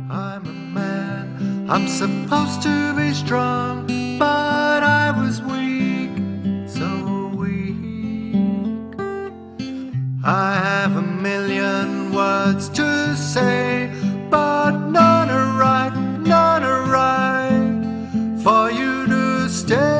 I'm a man, I'm supposed to be strong, but I was weak, so weak. I have a million words to say, but none are right for you to stay.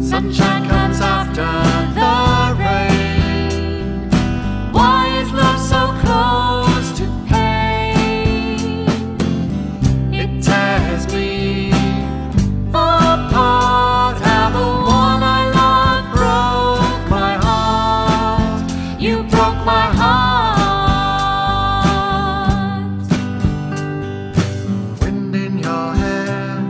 Sunshine comes after the rain. Why is love so close to pain? It tears me apart. How the one I love broke my heart. You broke my heart. Wind in your hair,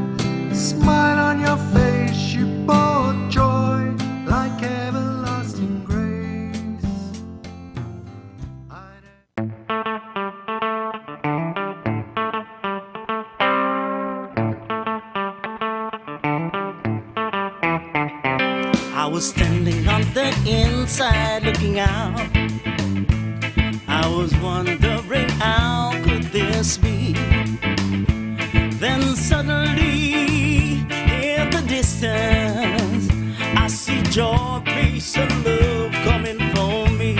smile on your face. You brought joy like everlasting grace. I was standing on the inside looking out. I was wondering how could this be? Then suddenly in the distance I see joy, peace and love coming for me.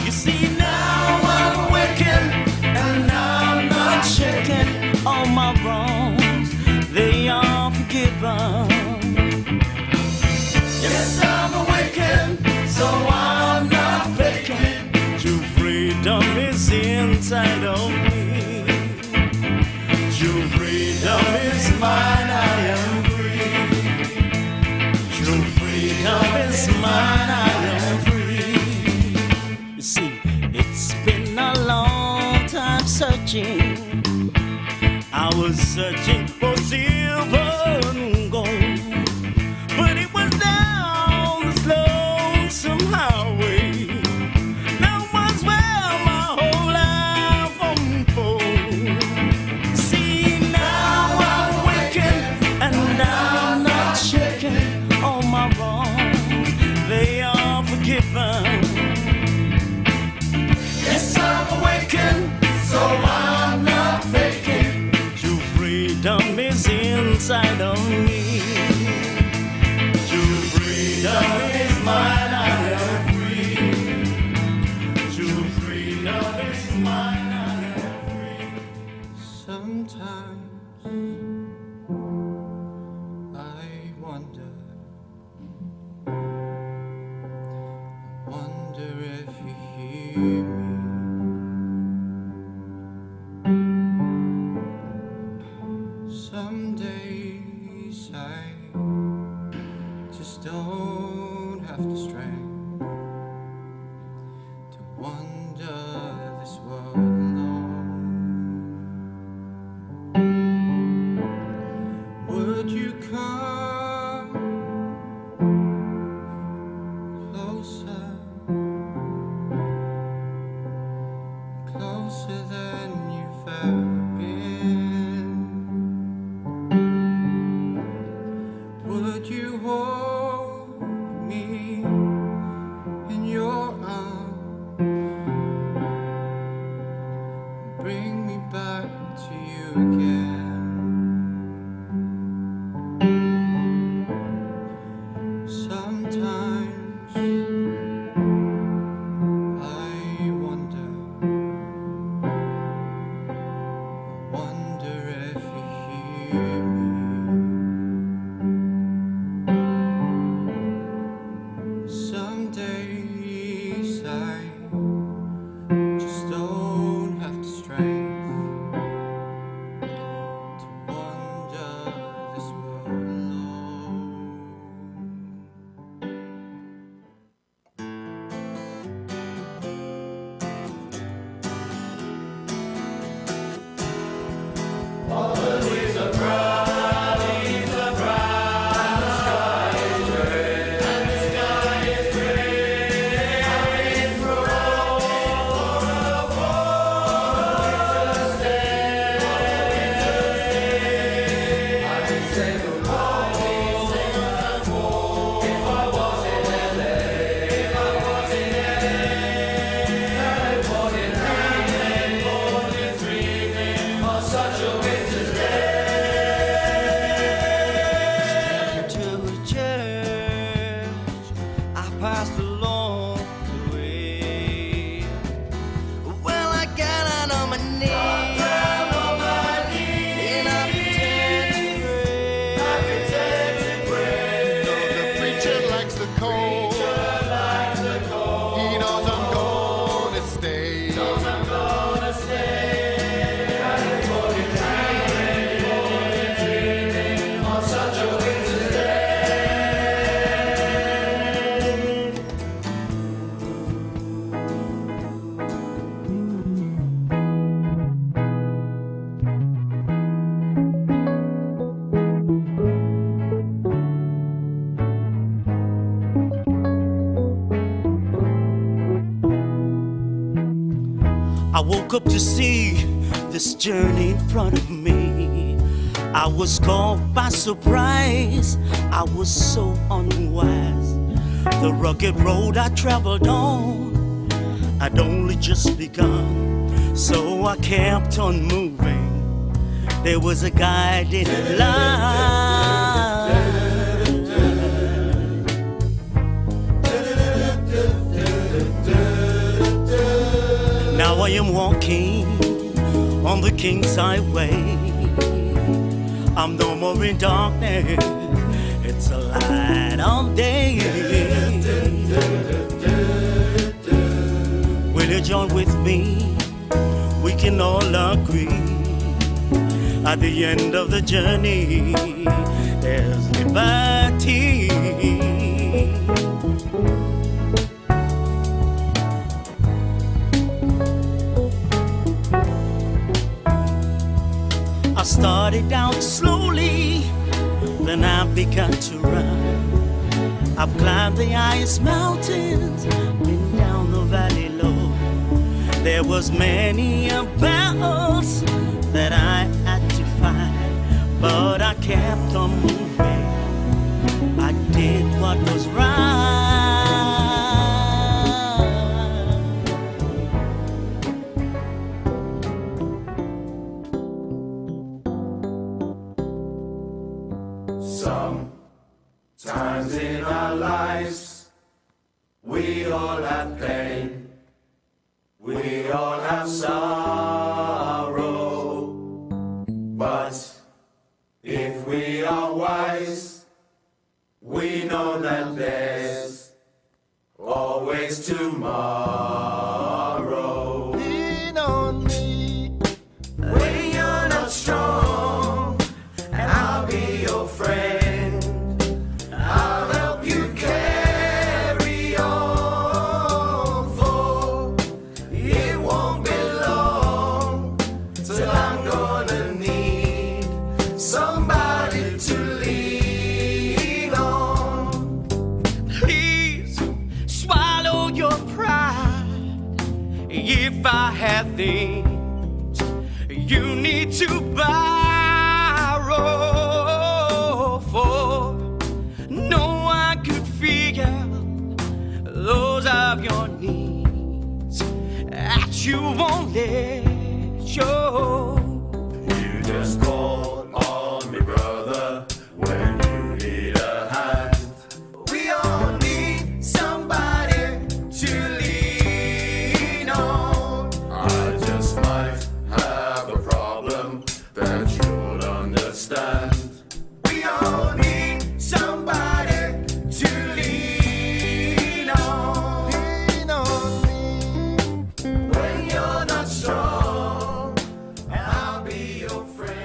You see now I'm waking and I'm not shaking. All my wrongs, they are forgiven. Yes, I'm awakened, so I'm not faking. True freedom is inside of me. True freedom is mine, I am free. True freedom is mine, I am free. You see, it's been a long time searching. I was searching for silver and gold, but it was down this lonesome highway. That was where my whole life unfolds. See, now I'm waking and I'm not shaking. All my wrongs, they are forgiven. Yes, I'm awakened, so I'm not faking. True freedom is inside of me. True freedom is mine, I am free. True freedom is mine, I am free. Sometimes I wonder if you hear me. Some days I just don't have the strength to wander this world alone. Would you come closer, closer than you've ever been? Would you hold me in your arms, bring me back to you again? Sometimes I wonder I woke up to see this journey in front of me. I was caught by surprise, I was so unwise. The rugged road I traveled on, I'd only just begun, so I kept on moving. There was a guiding light. Now I am walking on the King's Highway. I'm no more in darkness, it's a light of day. Will you join with me? We can all agree. At the end of the journey, there's liberty. I started out slowly, then I began to run. I've climbed the highest mountains, been down the valley low. There was many a battles that I had to fight, but I kept on moving. I did what was right. Sometimes in our lives, we all have pain, we all have sorrow, but if we are wise, we know that there's always tomorrow. Lean on me when you're not strong, and I'll be your friend. I'll help you carry on, for it won't be long till I'm gonna need somebody to lean on. Please swallow your pride. If I have things you need to borrow for, no one could figure those of your needs that you won't let show. You just call on me, brother, when you need a hand. We all need somebody to lean on. I just might have a problem that you'll understand. We all need somebody to lean on. Lean on me when you're not strong, and I'll be your friend.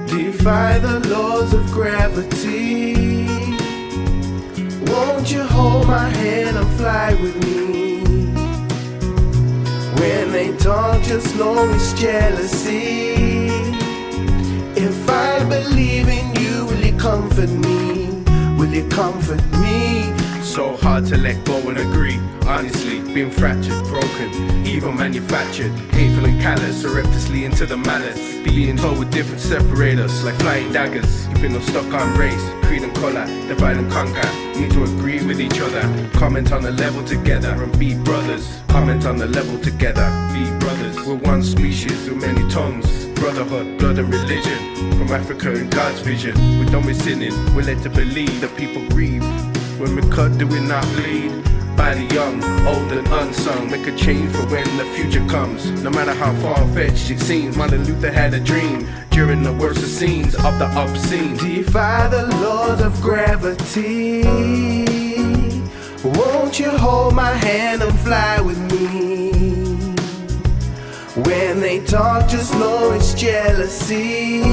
Defy the laws of gravity. Won't you hold my hand and fly with me? When they talk, just know it's jealousy. If I believe in you, will you comfort me? Will you comfort me? So hard to let go and agree. Honestly, been fractured, broken, even manufactured. Hateful and callous, surreptitiously into the malice. Being told with different separate us like flying daggers. Keeping no stuck on race, creed and colour, divide and conquer. Need to agree with each other. Comment on the level together and be brothers. Comment on the level together, be brothers. We're one species with many tongues. Brotherhood, blood and religion. From Africa and God's vision. We're done with sinning, we're led to believe that people grieve. When we cut, do we not bleed? By the young, old and unsung. Make a change for when the future comes. No matter how far-fetched it seems, Martin Luther had a dream during the worst of scenes of the obscene. Defy the laws of gravity. Won't you hold my hand and fly with me? When they talk, just know it's jealousy.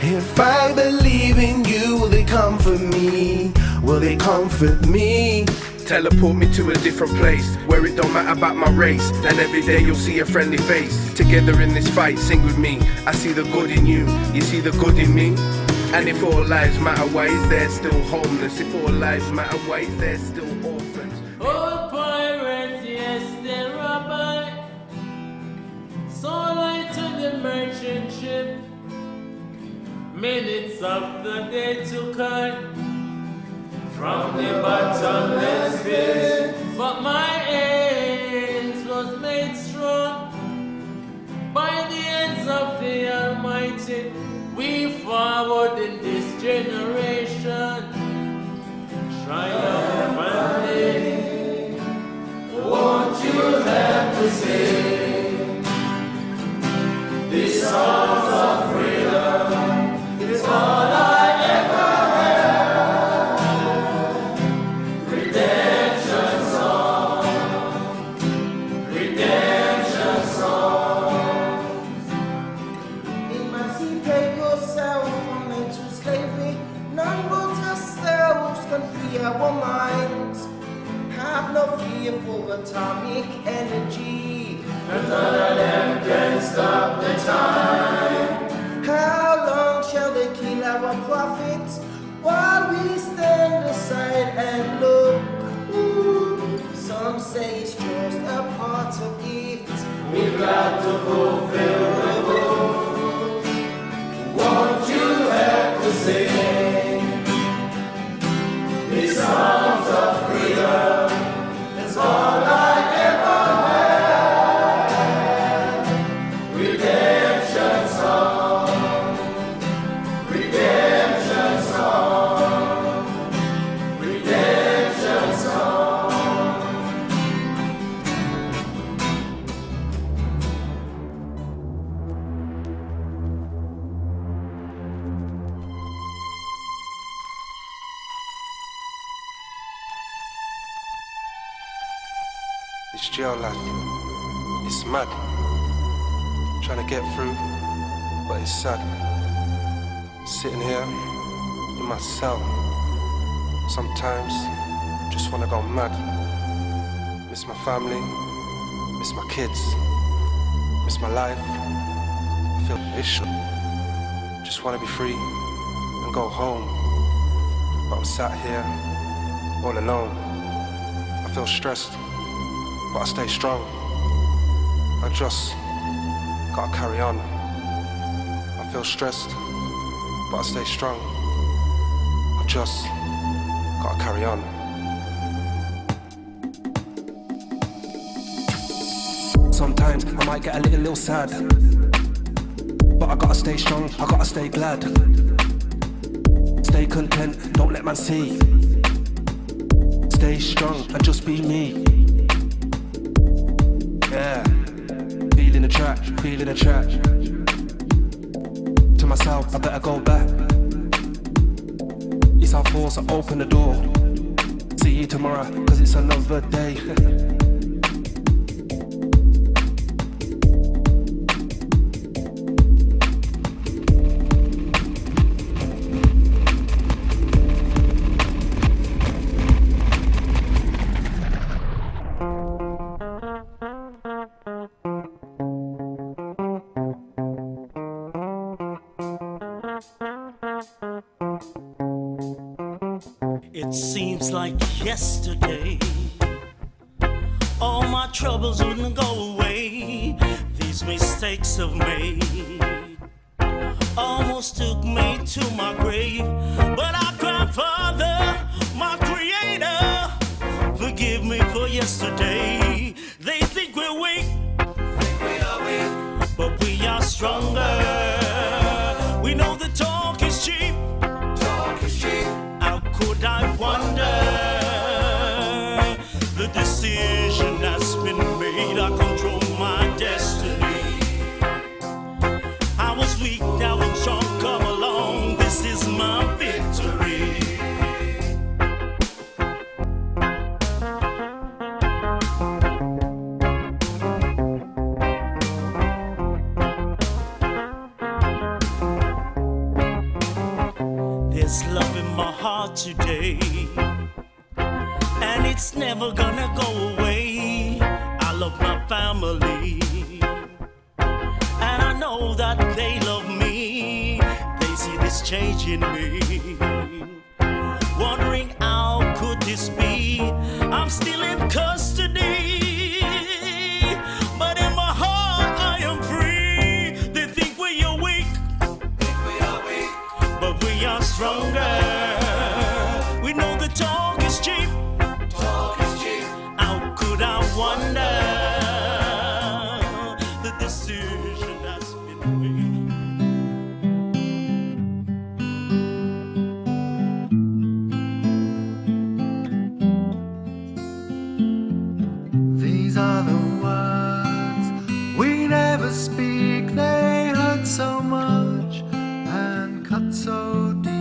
If I believe in you, will they comfort me? Will they comfort me? Teleport me to a different place where it don't matter about my race, and every day you'll see a friendly face. Together in this fight, sing with me. I see the good in you, you see the good in me. And if all lives matter, why is there still homeless? If all lives matter, why is there still orphans? Old pirates, yes, they're rabbi. So light to the merchant ship. Minutes of the day to cut from the bottomless pit. But my ends was made strong by the hands of the Almighty. We forward in this generation, triumphantly. Won't you help to sing these songs of freedom? It's all I ever had. Redemption song, redemption song. Emancipate yourself from mental slavery. None but ourselves can free our minds. Have no fear for atomic energy, and none of them can stop the time. How long shall they kill our prophets while we stand aside and look? Some say it's just a part of it. We've got to fulfill the book. Won't you help to sing these songs of freedom? It's all I ever had. Redemption song, redemption song, redemption song. It's jail life. It's mad. Trying to get through, but it's sad. Sitting here in my cell. Sometimes just wanna go mad. Miss my family, miss my kids, miss my life. I feel vicious. Just wanna be free and go home. But I'm sat here all alone. I feel stressed, but I stay strong. I just gotta carry on. I feel stressed, but I stay strong. I just gotta carry on. Sometimes I might get a little sad, but I gotta stay strong, I gotta stay glad. Stay content, don't let man see. Stay strong and just be me. Yeah, feeling the track, feeling the track. To myself, I better go back. It's our force, I open the door. See you tomorrow, cause it's another day. It seems like yesterday all my troubles wouldn't go away. These mistakes I've made almost took me to my grave. But our grandfather, my creator, forgive me for yesterday. They think we're weak, but we are stronger. We know the talk is cheap. How could I wonder? The decision has been made. I control my destiny. I was weak, now I'm strong. Come along, this is my victory. There's love in my heart today, and it it's never gonna go away. I love my family, and I know that they love me. They see this change in me, wondering how could this be. I'm still in custody, but in my heart I am free. They think we are weak, but we are stronger. We know the talk is cheap. How could I wonder the decision has been made? These are the words we never speak. They hurt so much and cut so deep.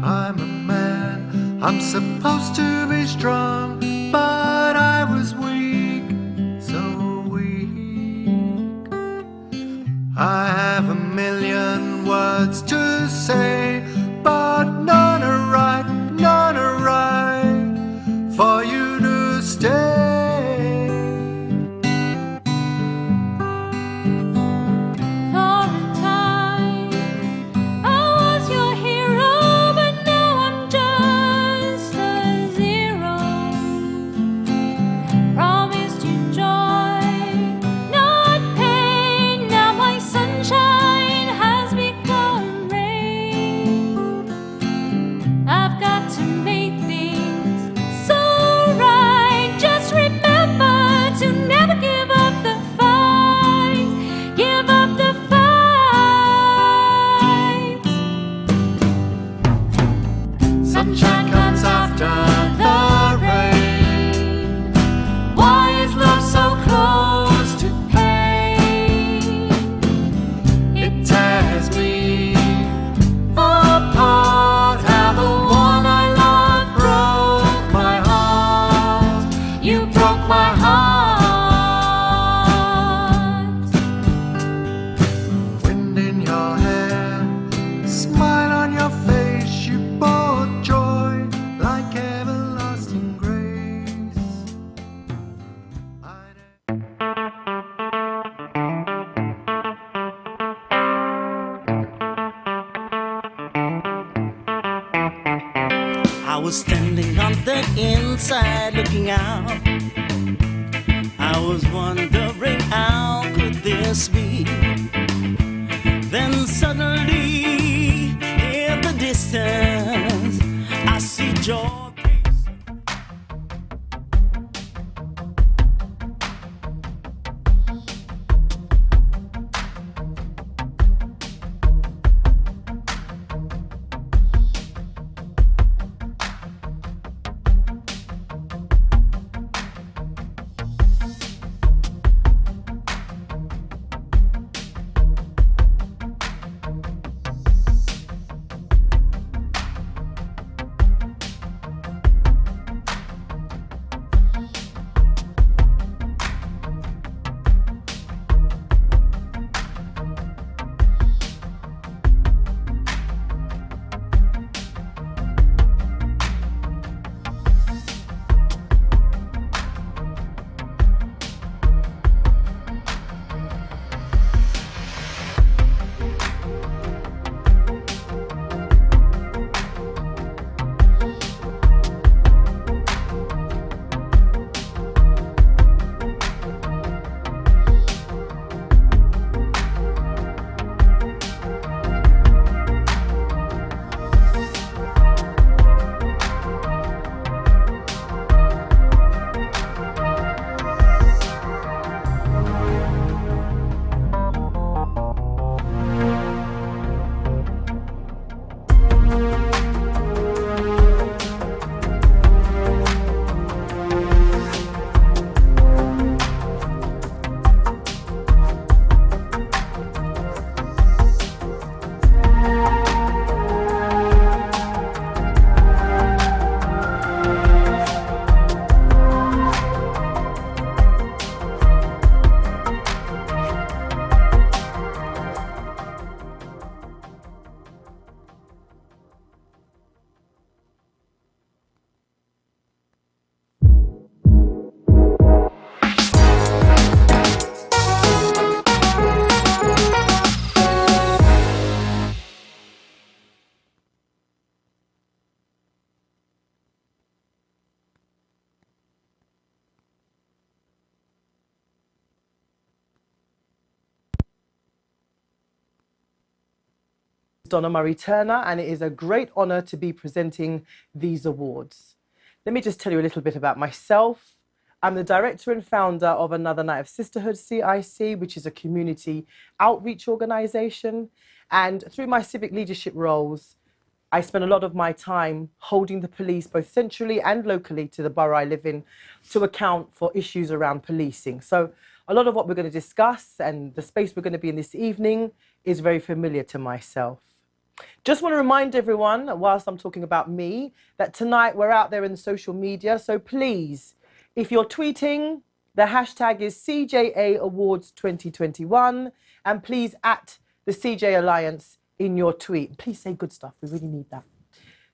I'm a man, I'm supposed to be strong, but I was weak, so weak. I have a million words to say, but none are right for you to stay. For a time, I was your hero, but now I'm just a zero. Promised you joy, not pain. Now my sunshine has become rain. I've got to make things so right. Just remember to never give up the fight. Give up the fight. Sunshine comes after the rain. Why is love so close to pain? It tears me apart. How the one I love broke my heart. You broke my heart. Wind in your hair, smile on your face. You brought joy like everlasting grace. I was standing on the inside looking out. I was wondering how could this be. Then suddenly in the distance I see joy. Donna Murray-Turner, and it is a great honour to be presenting these awards. Let me just tell you a little bit about myself. I'm the director and founder of Another Night of Sisterhood, CIC, which is a community outreach organisation. And through my civic leadership roles, I spend a lot of my time holding the police, both centrally and locally to the borough I live in, to account for issues around policing. So a lot of what we're going to discuss and the space we're going to be in this evening is very familiar to myself. Just want to remind everyone, whilst I'm talking about me, that tonight we're out there in social media. So please, if you're tweeting, the hashtag is CJA Awards 2021, and please at the CJ Alliance in your tweet. Please say good stuff. We really need that.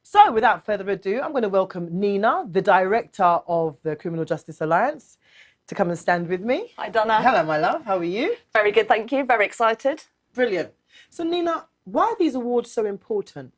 So without further ado, I'm going to welcome Nina, the director of the Criminal Justice Alliance, to come and stand with me. Hi, Donna. Hello, my love. How are you? Very good, thank you. Very excited. Brilliant. So, Nina, why are these awards so important?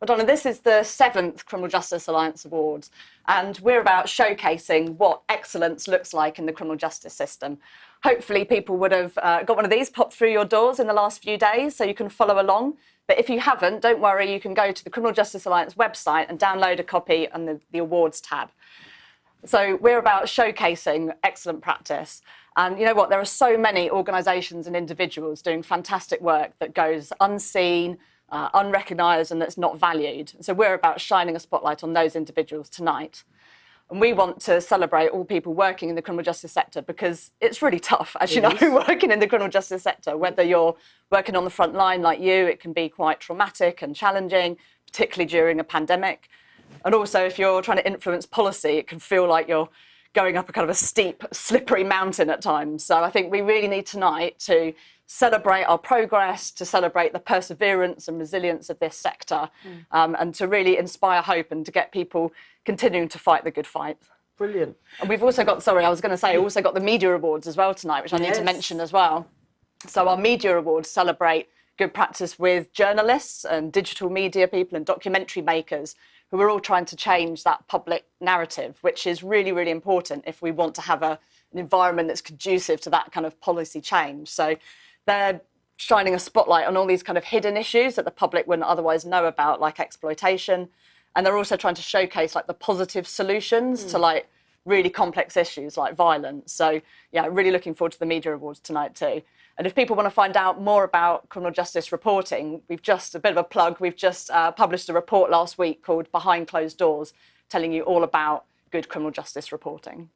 Well, Donna, this is the 7th Criminal Justice Alliance Awards, and we're about showcasing what excellence looks like in the criminal justice system. Hopefully, people would have got one of these popped through your doors in the last few days, so you can follow along. But if you haven't, don't worry, you can go to the Criminal Justice Alliance website and download a copy on the awards tab. So we're about showcasing excellent practice. And you know what? There are so many organisations and individuals doing fantastic work that goes unseen, unrecognised, and that's not valued. So we're about shining a spotlight on those individuals tonight. And we want to celebrate all people working in the criminal justice sector because it's really tough, as you know, working in the criminal justice sector. Whether you're working on the front line like you, it can be quite traumatic and challenging, particularly during a pandemic. And also, if you're trying to influence policy, it can feel like you're going up a kind of a steep, slippery mountain at times. So I think we really need tonight to celebrate our progress, to celebrate the perseverance and resilience of this sector, and to really inspire hope and to get people continuing to fight the good fight. Brilliant. And we've also got, sorry, I was going to say, also got the Media Awards as well tonight, which I need to mention as well. So our Media Awards celebrate good practice with journalists and digital media people and documentary makers who are all trying to change that public narrative, which is really, really important if we want to have an environment that's conducive to that kind of policy change. So they're shining a spotlight on all these kind of hidden issues that the public wouldn't otherwise know about, like exploitation. And they're also trying to showcase like the positive solutions to like really complex issues like violence. So yeah, really looking forward to the Media Awards tonight too. And if people want to find out more about criminal justice reporting, we've just, a bit of a plug, we've just published a report last week called Behind Closed Doors, telling you all about good criminal justice reporting.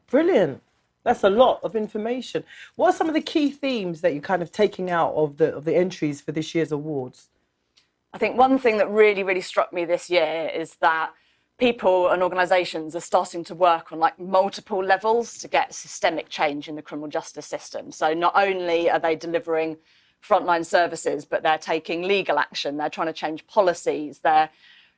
Brilliant. That's a lot of information. What are some of the key themes that you're kind of taking out of the entries for this year's awards? I think one thing that really, really struck me this year is that people and organisations are starting to work on like multiple levels to get systemic change in the criminal justice system. So not only are they delivering frontline services, but they're taking legal action, they're trying to change policies, they're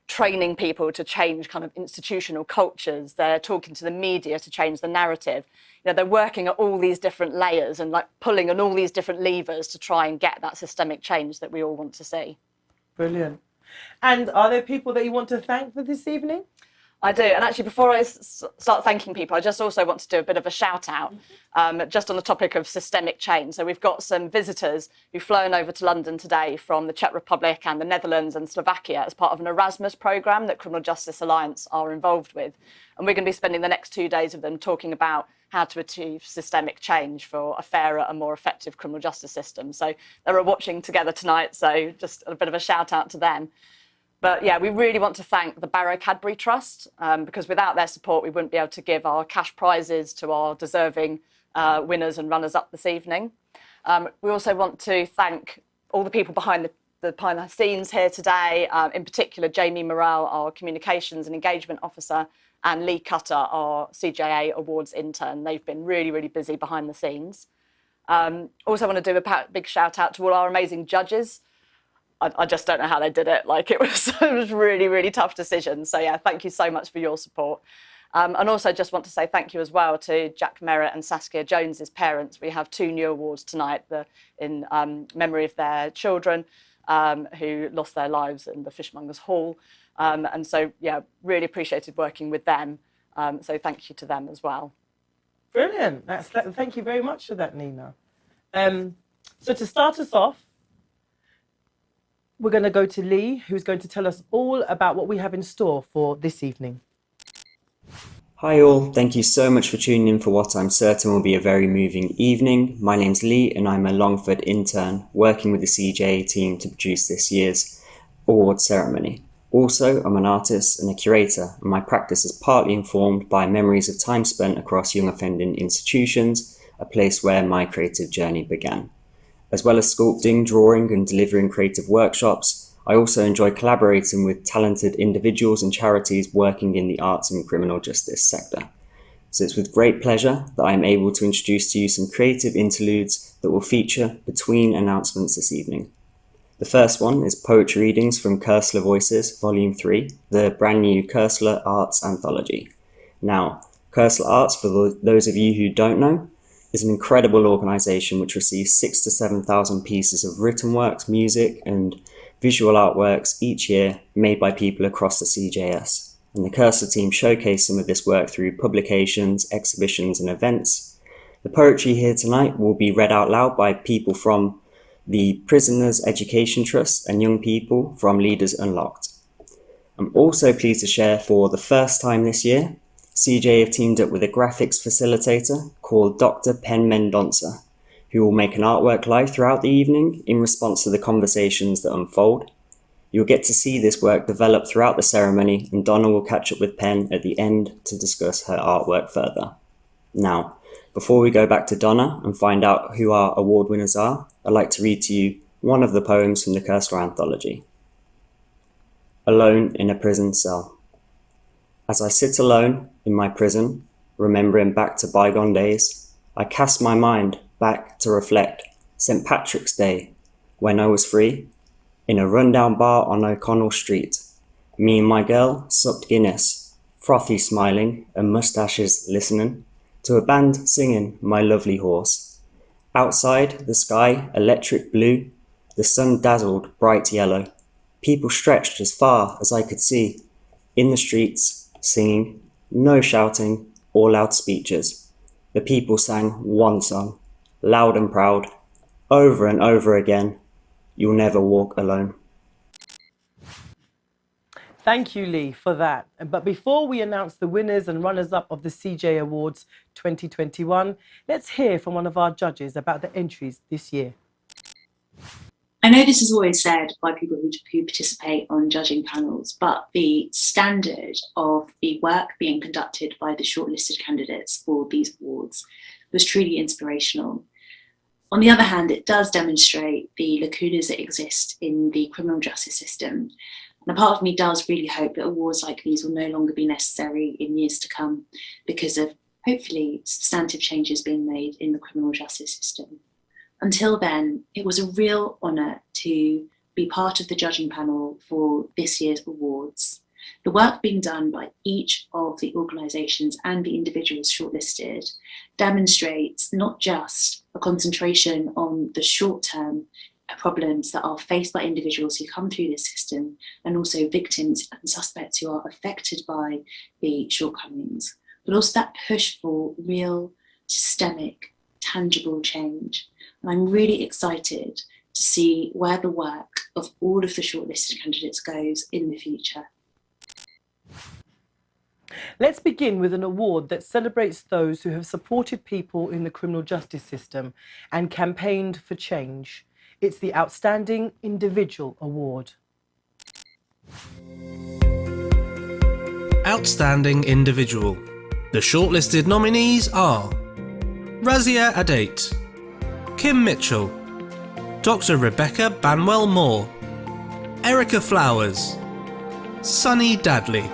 training people to change kind of institutional cultures, they're talking to the media to change the narrative. You know, they're working at all these different layers and like pulling on all these different levers to try and get that systemic change that we all want to see. Brilliant. And are there people that you want to thank for this evening? I do. And actually, before I start thanking people, I just also want to do a bit of a shout out just on the topic of systemic change. So we've got some visitors who've flown over to London today from the Czech Republic and the Netherlands and Slovakia as part of an Erasmus programme that Criminal Justice Alliance are involved with. And we're going to be spending the next 2 days with them talking about how to achieve systemic change for a fairer and more effective criminal justice system. So they're watching together tonight, so just a bit of a shout out to them. But yeah, we really want to thank the Barrow Cadbury Trust because without their support, we wouldn't be able to give our cash prizes to our deserving winners and runners-up this evening. We also want to thank all the people behind the scenes here today, in particular Jamie Morrell, our Communications and Engagement Officer, and Lee Cutter, our CJA Awards intern. They've been really, really busy behind the scenes. Also want to do a big shout out to all our amazing judges. I just don't know how they did it. Like it was really, really tough decisions. So yeah, thank you so much for your support. And also just want to say thank you as well to Jack Merritt and Saskia Jones' parents. We have 2 new awards tonight in memory of their children who lost their lives in the Fishmongers Hall. And so, yeah, really appreciated working with them. So thank you to them as well. Brilliant. Thank you very much for that, Nina. So to start us off, we're going to go to Lee, who's going to tell us all about what we have in store for this evening. Hi all, thank you so much for tuning in for what I'm certain will be a very moving evening. My name's Lee and I'm a Longford intern working with the CJA team to produce this year's award ceremony. Also, I'm an artist and a curator, and my practice is partly informed by memories of time spent across young offending institutions, a place where my creative journey began. As well as sculpting, drawing and delivering creative workshops, I also enjoy collaborating with talented individuals and charities working in the arts and criminal justice sector. So it's with great pleasure that I am able to introduce to you some creative interludes that will feature between announcements this evening. The first one is Poetry Readings from Cursler Voices, Volume 3, the brand new Cursler Arts Anthology. Now, Cursler Arts, for those of you who don't know, is an incredible organisation which receives 6,000 to 7,000 pieces of written works, music and visual artworks each year made by people across the CJS. And the Cursor team showcase some of this work through publications, exhibitions and events. The poetry here tonight will be read out loud by people from the Prisoners Education Trust and young people from Leaders Unlocked. I'm also pleased to share for the first time this year, CJ have teamed up with a graphics facilitator called Dr. Pen Mendonça, who will make an artwork live throughout the evening in response to the conversations that unfold. You'll get to see this work develop throughout the ceremony, and Donna will catch up with Pen at the end to discuss her artwork further. Now, before we go back to Donna and find out who our award winners are, I'd like to read to you one of the poems from the Cursor Anthology. Alone in a prison cell. As I sit alone in my prison, remembering back to bygone days, I cast my mind back to reflect St. Patrick's Day, when I was free, in a rundown bar on O'Connell Street. Me and my girl supped Guinness, frothy smiling and moustaches listening, to a band singing My Lovely Horse. Outside, the sky electric blue, the sun dazzled bright yellow. People stretched as far as I could see, in the streets, singing, no shouting or loud speeches. The people sang one song, loud and proud, over and over again, you'll never walk alone. Thank you, Lee, for that. But before we announce the winners and runners-up of the CJA Awards 2021, let's hear from one of our judges about the entries this year. I know this is always said by people who participate on judging panels, but the standard of the work being conducted by the shortlisted candidates for these awards was truly inspirational. On the other hand, it does demonstrate the lacunas that exist in the criminal justice system. And a part of me does really hope that awards like these will no longer be necessary in years to come because of, hopefully, substantive changes being made in the criminal justice system. Until then, it was a real honour to be part of the judging panel for this year's awards. The work being done by each of the organisations and the individuals shortlisted demonstrates not just a concentration on the short-term problems that are faced by individuals who come through this system, and also victims and suspects who are affected by the shortcomings, but also that push for real, systemic, tangible change. And I'm really excited to see where the work of all of the shortlisted candidates goes in the future. Let's begin with an award that celebrates those who have supported people in the criminal justice system and campaigned for change. It's the Outstanding Individual Award. Outstanding Individual. The shortlisted nominees are Razia Adate, Kim Mitchell, Dr. Rebecca Banwell-Moore, Erica Flowers, Sunny Dadley.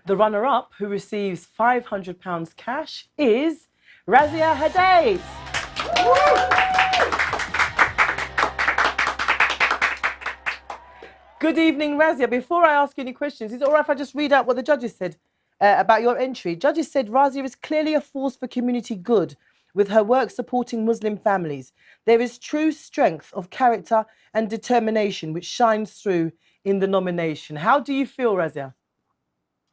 The runner-up, who receives £500 cash, is Razia Hadid. Good evening, Razia. Before I ask you any questions, is it all right if I just read out what the judges said about your entry? Judges said Razia is clearly a force for community good, with her work supporting Muslim families. There is true strength of character and determination which shines through in the nomination. How do you feel, Razia?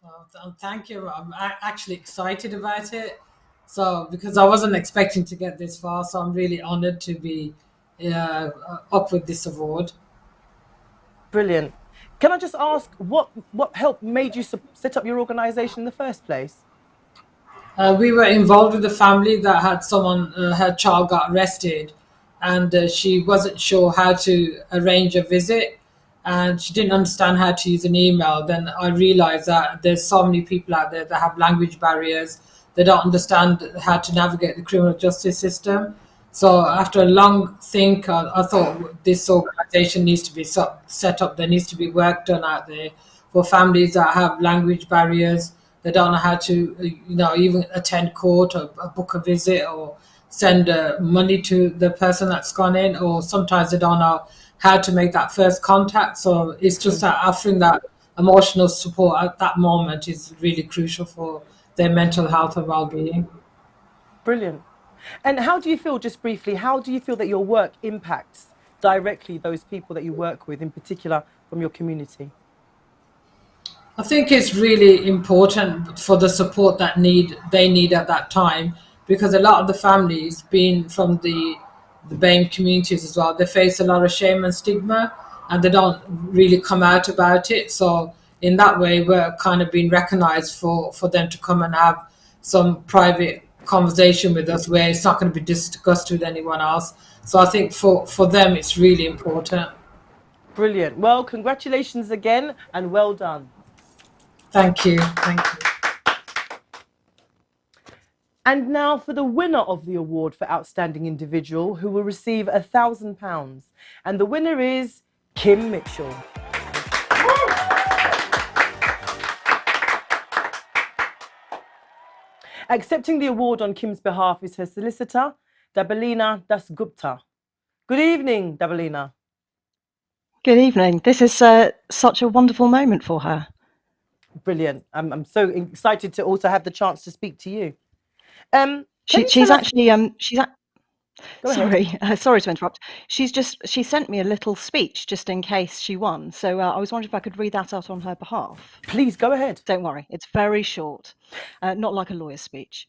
Well, thank you. I'm actually excited about it. So because I wasn't expecting to get this far, so I'm really honoured to be up with this award. Brilliant. Can I just ask what help made you set up your organisation in the first place? We were involved with a family that had someone, her child got arrested, and she wasn't sure how to arrange a visit, and she didn't understand how to use an email. Then I realized that there's so many people out there that have language barriers. They don't understand how to navigate the criminal justice system. So after a long think, I thought this organization needs to be set up. There needs to be work done out there for families that have language barriers. They don't know how to, even attend court or book a visit or send money to the person that's gone in, or sometimes they don't know how to make that first contact. So it's just that offering that emotional support at that moment is really crucial for their mental health and well-being. Brilliant. And how do you feel, just briefly, how do you feel that your work impacts directly those people that you work with, in particular from your community? I think it's really important for the support that they need at that time, because a lot of the families, being from the BAME communities as well, they face a lot of shame and stigma, and they don't really come out about it. So in that way, we're kind of being recognised for them to come and have some private conversation with us where it's not going to be discussed with anyone else. So I think for them, it's really important. Brilliant. Well, congratulations again and well done. Thank you. Thank you. And now for the winner of the award for Outstanding Individual, who will receive £1,000. And the winner is Kim Mitchell. Accepting the award on Kim's behalf is her solicitor, Dabalina Dasgupta. Good evening, Dabalina. Good evening. This is such a wonderful moment for her. Brilliant. I'm so excited to also have the chance to speak to you. She's actually Sorry, sorry to interrupt. She sent me a little speech just in case she won. So I was wondering if I could read that out on her behalf. Please go ahead. Don't worry, it's very short, not like a lawyer's speech.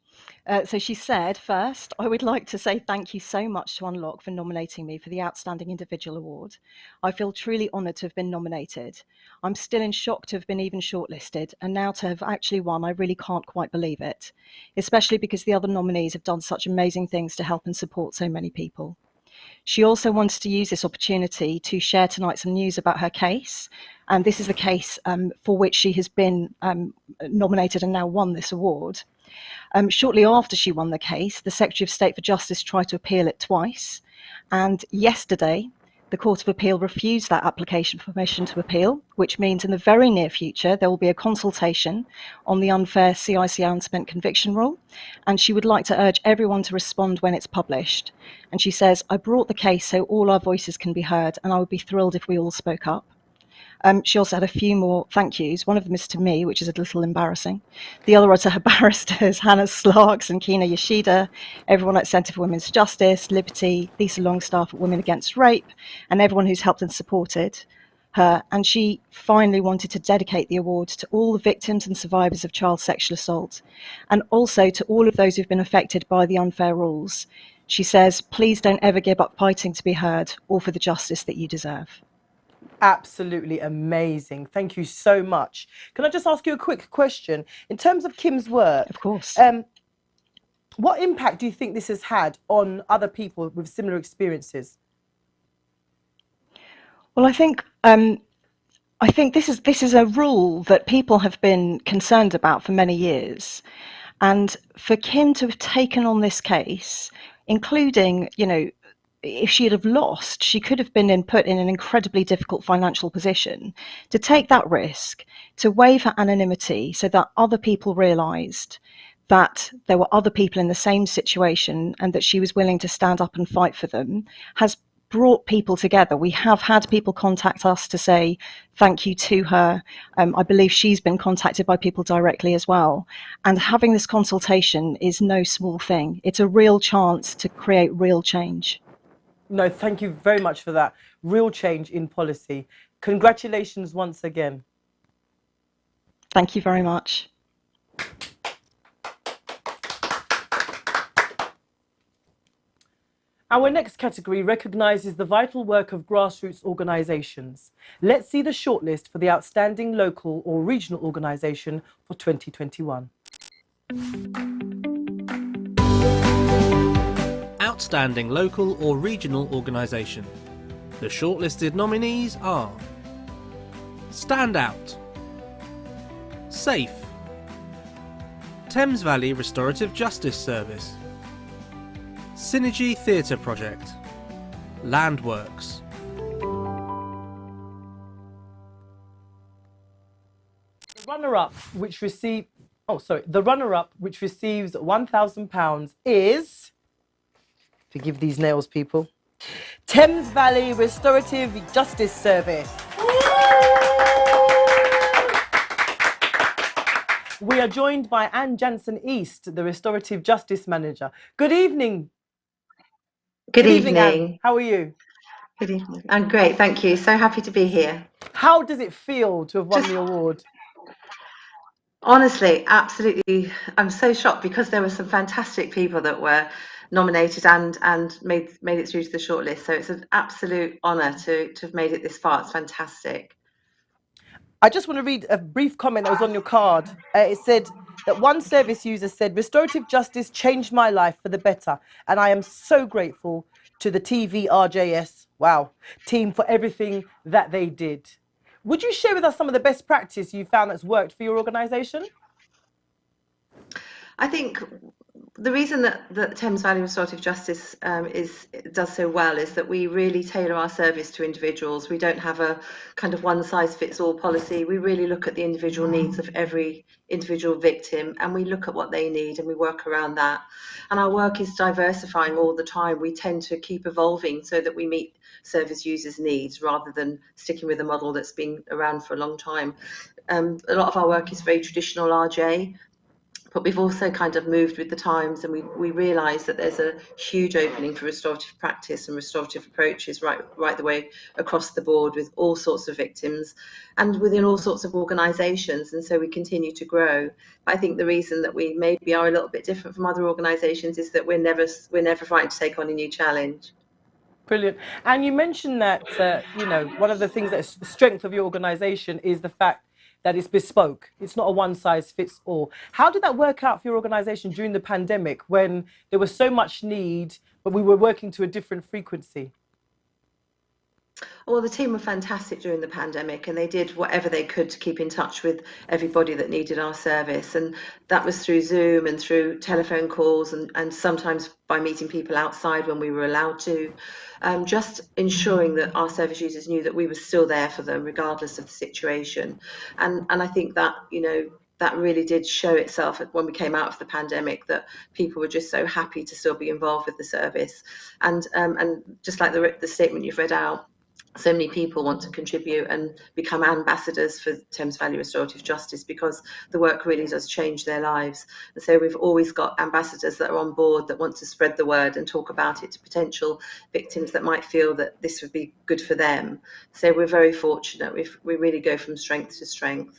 So she said, first, I would like to say thank you so much to Unlock for nominating me for the Outstanding Individual Award. I feel truly honoured to have been nominated. I'm still in shock to have been even shortlisted, and now to have actually won, I really can't quite believe it, especially because the other nominees have done such amazing things to help and support so many people. She also wanted to use this opportunity to share tonight some news about her case, and this is the case for which she has been nominated and now won this award. Shortly after she won the case, the Secretary of State for Justice tried to appeal it twice, and yesterday the Court of Appeal refused that application for permission to appeal, which means in the very near future there will be a consultation on the unfair CICR unspent conviction rule, and she would like to urge everyone to respond when it's published. And she says, I brought the case so all our voices can be heard, and I would be thrilled if we all spoke up. She also had a few more thank yous. One of them is to me, which is a little embarrassing. The other are to her barristers, Hannah Slarks and Kina Yoshida, everyone at Centre for Women's Justice, Liberty, Lisa Longstaff at Women Against Rape, and everyone who's helped and supported her. And she finally wanted to dedicate the award to all the victims and survivors of child sexual assault, and also to all of those who've been affected by the unfair rules. She says, please don't ever give up fighting to be heard or for the justice that you deserve. Absolutely amazing. Thank you so much. Can I just ask you a quick question? In terms of Kim's work, of course, what impact do you think this has had on other people with similar experiences? Well, I think this is a rule that people have been concerned about for many years, and for Kim to have taken on this case, including, if she had lost, she could have been put in an incredibly difficult financial position. To take that risk, to waive her anonymity so that other people realised that there were other people in the same situation and that she was willing to stand up and fight for them, has brought people together. We have had people contact us to say thank you to her. I believe she's been contacted by people directly as well. And having this consultation is no small thing. It's a real chance to create real change. No, thank you very much for that. Real change in policy. Congratulations once again. Thank you very much. Our next category recognises the vital work of grassroots organisations. Let's see the shortlist for the Outstanding Local or Regional Organisation for 2021. Outstanding Local or Regional Organisation. The shortlisted nominees are Stand Out, Safe, Thames Valley Restorative Justice Service, Synergy Theatre Project, Landworks. The runner-up, which receives £1,000 is, forgive these nails, people, Thames Valley Restorative Justice Service. We are joined by Anne Jansen East, the Restorative Justice Manager. Good evening. Good evening. Anne. How are you? Good evening. I'm great, thank you. So happy to be here. How does it feel to have won the award? Honestly, absolutely. I'm so shocked because there were some fantastic people that were nominated and made it through to the shortlist. So it's an absolute honour to have made it this far. It's fantastic. I just want to read a brief comment that was on your card. It said that one service user said, "Restorative justice changed my life for the better, and I am so grateful to the TVRJS team for everything that they did." Would you share with us some of the best practice you found that's worked for your organisation? I think the reason that Thames Valley Restorative Justice does so well is that we really tailor our service to individuals. We don't have a kind of one-size-fits-all policy. We really look at the individual needs of every individual victim, and we look at what they need and we work around that. And our work is diversifying all the time. We tend to keep evolving so that we meet service users' needs rather than sticking with a model that's been around for a long time. A lot of our work is very traditional RJ, but we've also kind of moved with the times, and we realise that there's a huge opening for restorative practice and restorative approaches right the way across the board with all sorts of victims and within all sorts of organisations, and so we continue to grow. But I think the reason that we maybe are a little bit different from other organisations is that we're never frightened to take on a new challenge. Brilliant. And you mentioned that, one of the things that's the strength of your organisation is the fact that it's bespoke. It's not a one-size-fits-all. How did that work out for your organisation during the pandemic when there was so much need, but we were working to a different frequency? Well, the team were fantastic during the pandemic, and they did whatever they could to keep in touch with everybody that needed our service. And that was through Zoom and through telephone calls and sometimes by meeting people outside when we were allowed to. Just ensuring that our service users knew that we were still there for them regardless of the situation. And I think that, that really did show itself when we came out of the pandemic, that people were just so happy to still be involved with the service. And just like the statement you've read out, so many people want to contribute and become ambassadors for Thames Valley Restorative Justice because the work really does change their lives. And so we've always got ambassadors that are on board that want to spread the word and talk about it to potential victims that might feel that this would be good for them. So we're very fortunate. We really go from strength to strength.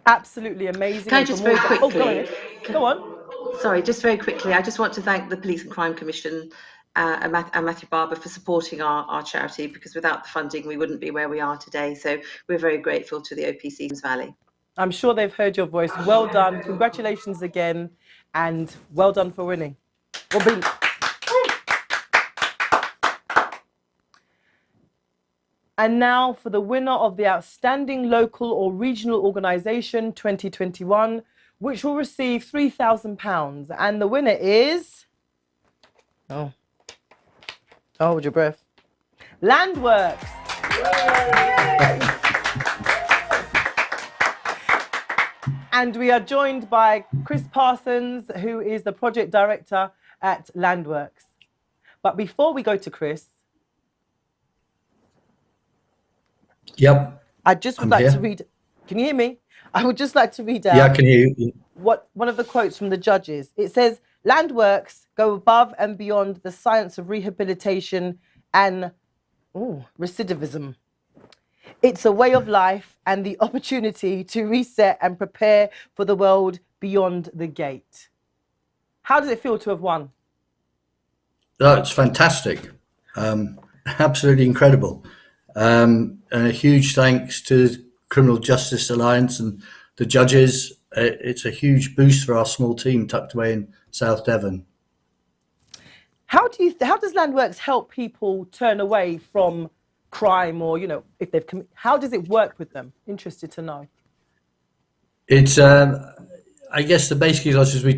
Absolutely amazing. Can I just very quickly? Oh, go ahead. Go on. Sorry, just very quickly. I just want to thank the Police and Crime Commission and Matthew Barber for supporting our charity, because without the funding we wouldn't be where we are today. So we're very grateful to the OPC Thames Valley. I'm sure they've heard your voice. Well done. Congratulations again, and well done for winning. And now for the winner of the Outstanding Local or Regional Organisation 2021, which will receive £3,000. And the winner is... hold your breath. Landworks. And we are joined by Chris Parsons, who is the project director at Landworks. But before we go to Chris, I just would like to read. Can you hear me? I would just like to read out. Yeah, I can hear you. One of the quotes from the judges. It says, "Landworks go above and beyond the science of rehabilitation and recidivism. It's a way of life and the opportunity to reset and prepare for the world beyond the gate." How does it feel to have won? Oh, it's fantastic. Absolutely incredible. And a huge thanks to the Criminal Justice Alliance and the judges. It's a huge boost for our small team tucked away in South Devon. How does Landworks help people turn away from crime, or if they've how does it work with them? Interested to know. It's I guess the basic ethos is we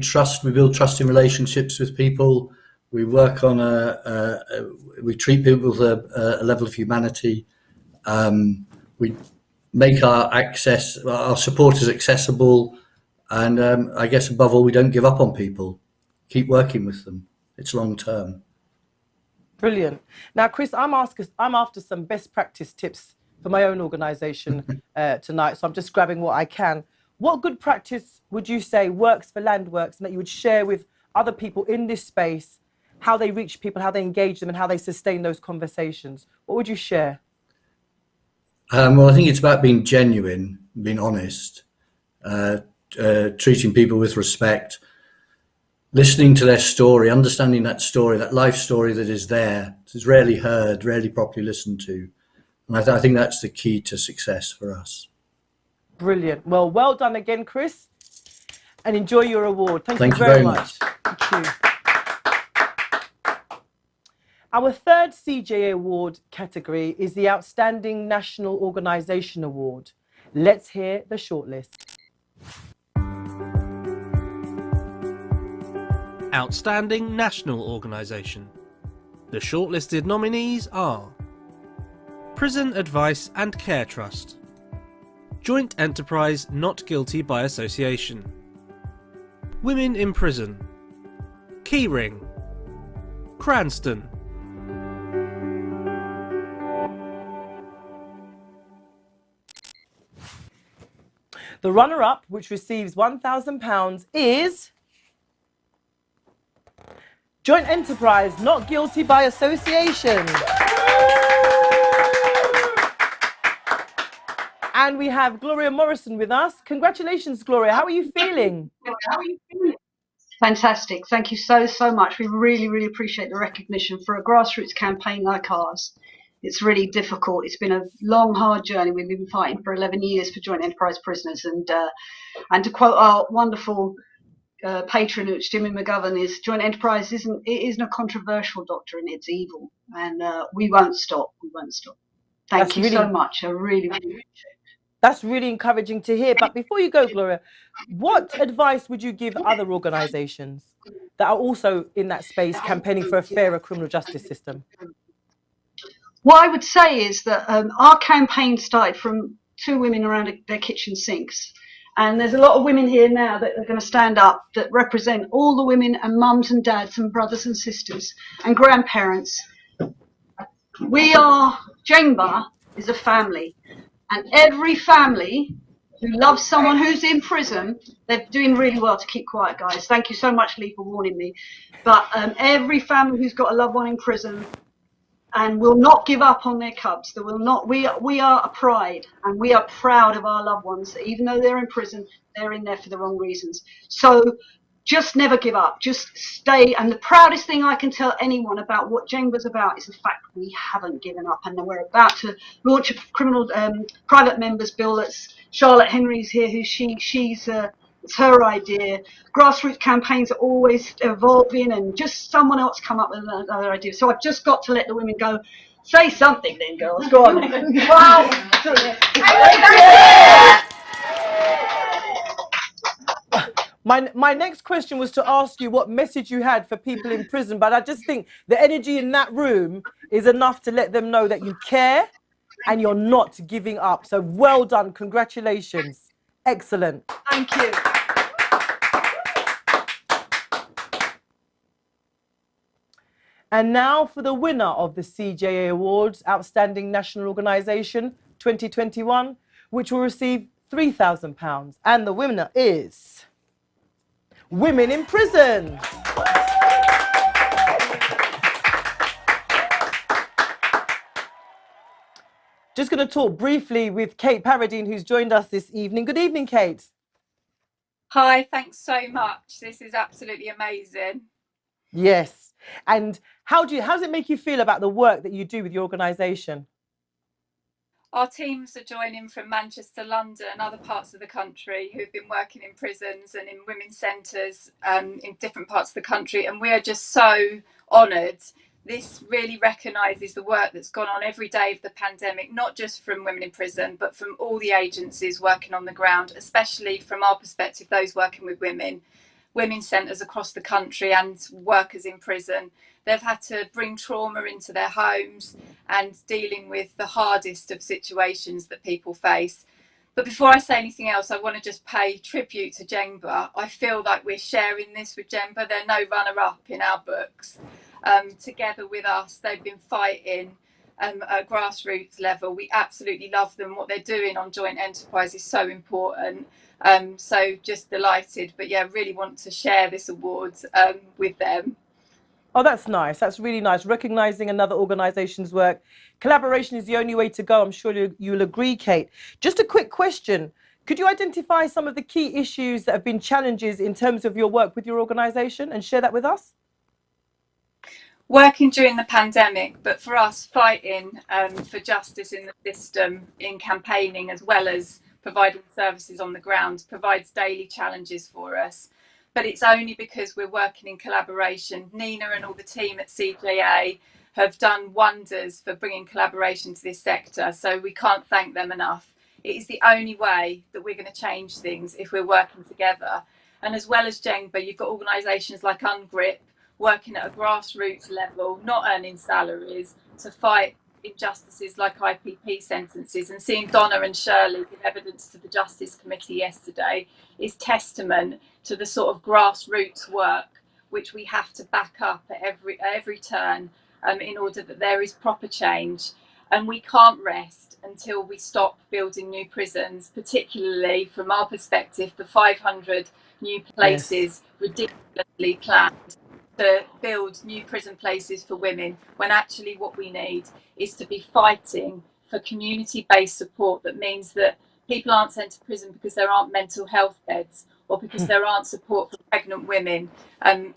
build trusting relationships with people. We work on we treat people with a level of humanity. We make our supporters accessible, and I guess above all, we don't give up on people. Keep working with them. It's long term. Brilliant. Now, Chris, I'm after some best practice tips for my own organisation tonight, so I'm just grabbing what I can. What good practice would you say works for Landworks and that you would share with other people in this space, how they reach people, how they engage them, and how they sustain those conversations? What would you share? Well, I think it's about being genuine, being honest, treating people with respect, listening to their story, understanding that story, that life story that is there. It's rarely heard, rarely properly listened to. And I think that's the key to success for us. Brilliant. Well done again, Chris. And enjoy your award. Thank you very much. Thank you. Our third CJA Award category is the Outstanding National Organisation Award. Let's hear the shortlist. Outstanding National Organisation. The shortlisted nominees are Prison Advice and Care Trust, Joint Enterprise Not Guilty by Association, Women in Prison, Keyring, Cranston. The runner-up, which receives £1,000, is Joint Enterprise Not Guilty by Association. And we have Gloria Morrison with us. Congratulations, Gloria. How are you feeling? Fantastic. Thank you so much. We really appreciate the recognition for a grassroots campaign like ours. It's really difficult. It's been a long, hard journey. We've been fighting for 11 years for joint enterprise prisoners. And to quote our wonderful patronage, Jimmy McGovern, is joint enterprise isn't a controversial doctrine. It's evil. And we won't stop. We won't stop. Thank you so much. I really appreciate it. That's really encouraging to hear. But before you go, Gloria, what advice would you give other organisations that are also in that space campaigning for a fairer criminal justice system? What I would say is that our campaign started from two women around their kitchen sinks. And there's a lot of women here now that are going to stand up that represent all the women and mums and dads and brothers and sisters and grandparents. Jengba is a family. And every family who loves someone who's in prison, they're doing really well to keep quiet, guys. Thank you so much, Lee, for warning me. But every family who's got a loved one in prison and will not give up on their cubs, that will not. We are a pride, and we are proud of our loved ones. Even though they're in prison, they're in there for the wrong reasons. So just never give up. Just stay. And the proudest thing I can tell anyone about what Jengba's about is the fact we haven't given up, and we're about to launch a criminal private members bill. That's Charlotte Henry's here, who it's her idea. Grassroots campaigns are always evolving, and just someone else come up with another idea. So I've just got to let the women go. Say something then, girls. Go on. Wow. My next question was to ask you what message you had for people in prison, but I just think the energy in that room is enough to let them know that you care and you're not giving up. So well done. Congratulations. Excellent. Thank you. And now for the winner of the CJA Awards, Outstanding National Organisation 2021, which will receive £3,000. And the winner is Women in Prison. Just going to talk briefly with Kate Paradine, who's joined us this evening. Good evening, Kate. Hi, thanks so much. This is absolutely amazing. Yes. And how does it make you feel about the work that you do with your organisation? Our teams are joining from Manchester, London, and other parts of the country who've been working in prisons and in women's centres in different parts of the country. And we are just so honoured. This really recognises the work that's gone on every day of the pandemic, not just from women in prison, but from all the agencies working on the ground, especially from our perspective, those working with women's centres across the country and workers in prison. They've had to bring trauma into their homes and dealing with the hardest of situations that people face. But before I say anything else, I want to just pay tribute to Jengba. I feel like we're sharing this with Jengba. They're no runner-up in our books. Together with us, they've been fighting at a grassroots level. We absolutely love them. What they're doing on joint enterprise is so important. So just delighted. But yeah, really want to share this award with them. Oh, that's nice. That's really nice. Recognising another organisation's work. Collaboration is the only way to go. I'm sure you'll agree, Kate. Just a quick question. Could you identify some of the key issues that have been challenges in terms of your work with your organisation and share that with us? Working during the pandemic, but for us fighting for justice in the system, in campaigning, as well as providing services on the ground, provides daily challenges for us. But it's only because we're working in collaboration. Nina and all the team at CJA have done wonders for bringing collaboration to this sector, so we can't thank them enough. It is the only way that we're going to change things if we're working together. And as well as Jengba, you've got organisations like UNGRIP working at a grassroots level, not earning salaries, to fight injustices like IPP sentences. And seeing Donna and Shirley give evidence to the Justice Committee yesterday is testament to the sort of grassroots work which we have to back up at every turn in order that there is proper change. And we can't rest until we stop building new prisons, particularly from our perspective, the 500 new places ridiculously planned to build new prison places for women, when actually what we need is to be fighting for community-based support. That means that people aren't sent to prison because there aren't mental health beds or because there aren't support for pregnant women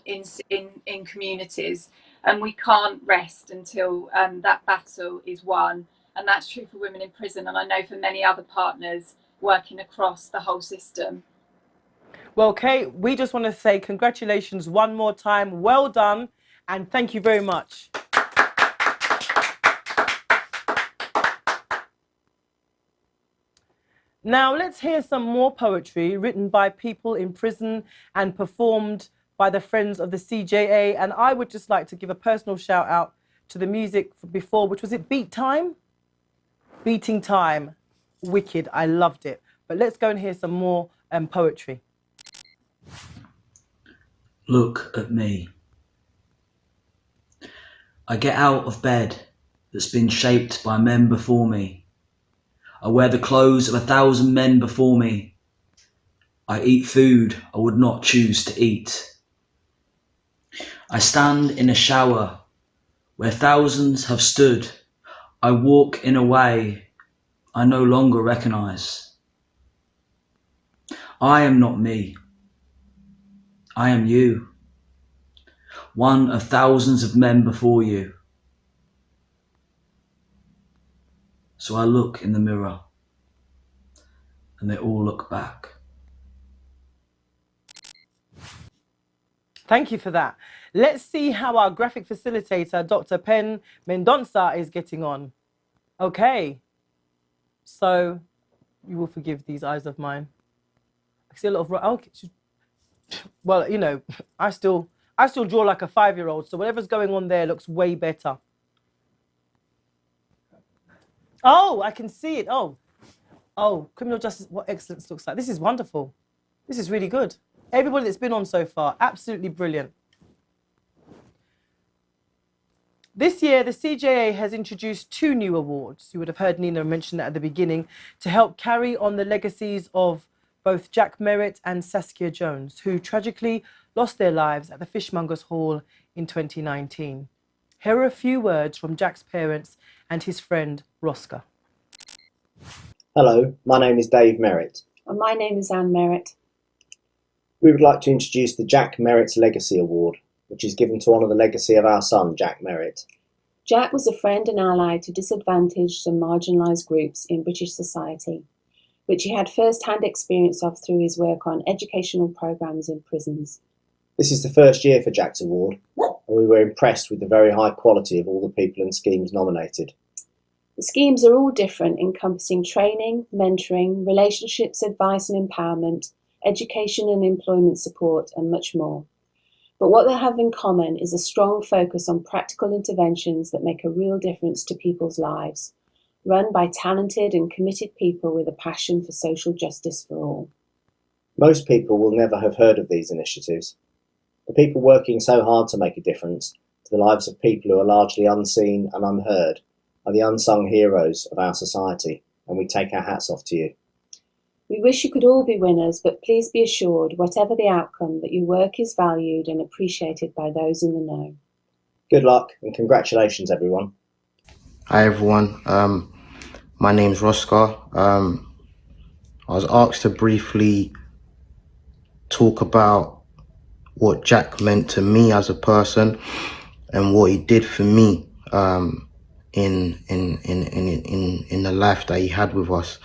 in communities. And we can't rest until that battle is won. And that's true for women in prison, and I know for many other partners working across the whole system. Well, Kate, we just want to say congratulations one more time. Well done, and thank you very much. Now, let's hear some more poetry written by people in prison and performed by the Friends of the CJA. And I would just like to give a personal shout out to the music before, which was it Beat Time? Beating Time. Wicked. I loved it. But let's go and hear some more poetry. Look at me. I get out of bed that's been shaped by men before me. I wear the clothes of 1,000 men before me. I eat food I would not choose to eat. I stand in a shower where thousands have stood. I walk in a way I no longer recognize. I am not me. I am you, one of thousands of men before you. So I look in the mirror, and they all look back. Thank you for that. Let's see how our graphic facilitator, Dr. Pen Mendonça, is getting on. Okay. So, you will forgive these eyes of mine. I see a lot of... Okay. Well, you know, I still draw like a 5-year-old, so whatever's going on there looks way better. Oh, I can see it. Oh, criminal justice, what excellence looks like. This is wonderful. This is really good. Everybody that's been on so far, absolutely brilliant. This year, the CJA has introduced 2 new awards. You would have heard Nina mention that at the beginning, to help carry on the legacies of both Jack Merritt and Saskia Jones, who tragically lost their lives at the Fishmongers Hall in 2019. Here are a few words from Jack's parents and his friend, Rosca. Hello, my name is Dave Merritt. And my name is Anne Merritt. We would like to introduce the Jack Merritt Legacy Award, which is given to honour the legacy of our son, Jack Merritt. Jack was a friend and ally to disadvantaged and marginalised groups in British society, which he had first-hand experience of through his work on educational programmes in prisons. This is the first year for Jack's award, and we were impressed with the very high quality of all the people and schemes nominated. The schemes are all different, encompassing training, mentoring, relationships, advice and empowerment, education and employment support, and much more. But what they have in common is a strong focus on practical interventions that make a real difference to people's lives, run by talented and committed people with a passion for social justice for all. Most people will never have heard of these initiatives. The people working so hard to make a difference to the lives of people who are largely unseen and unheard are the unsung heroes of our society, and we take our hats off to you. We wish you could all be winners, but please be assured, whatever the outcome, that your work is valued and appreciated by those in the know. Good luck and congratulations, everyone. Hi everyone, my name's Roscar. I was asked to briefly talk about what Jack meant to me as a person and what he did for me in the life that he had with us.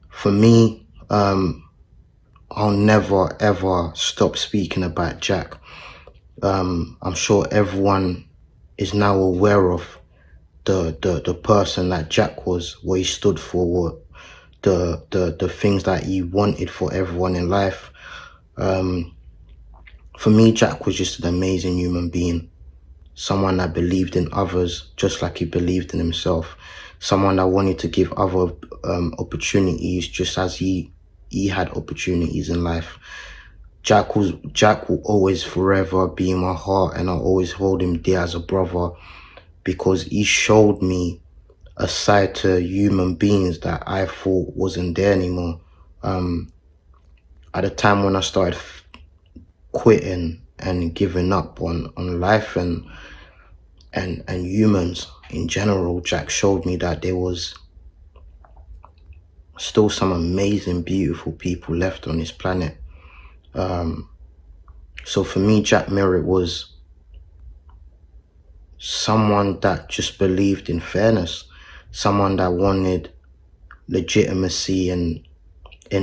For me, I'll never ever stop speaking about Jack. I'm sure everyone is now aware of the person that Jack was, what he stood for, the things that he wanted for everyone in life. For me, Jack was just an amazing human being. Someone that believed in others just like he believed in himself. Someone that wanted to give other opportunities just as he had opportunities in life. Jack will always forever be in my heart, and I'll always hold him dear as a brother, because he showed me a side to human beings that I thought wasn't there anymore. At a time when I started quitting and giving up on life and humans in general, Jack showed me that there was still some amazing, beautiful people left on this planet. So for me, Jack Merritt was someone that just believed in fairness, someone that wanted legitimacy in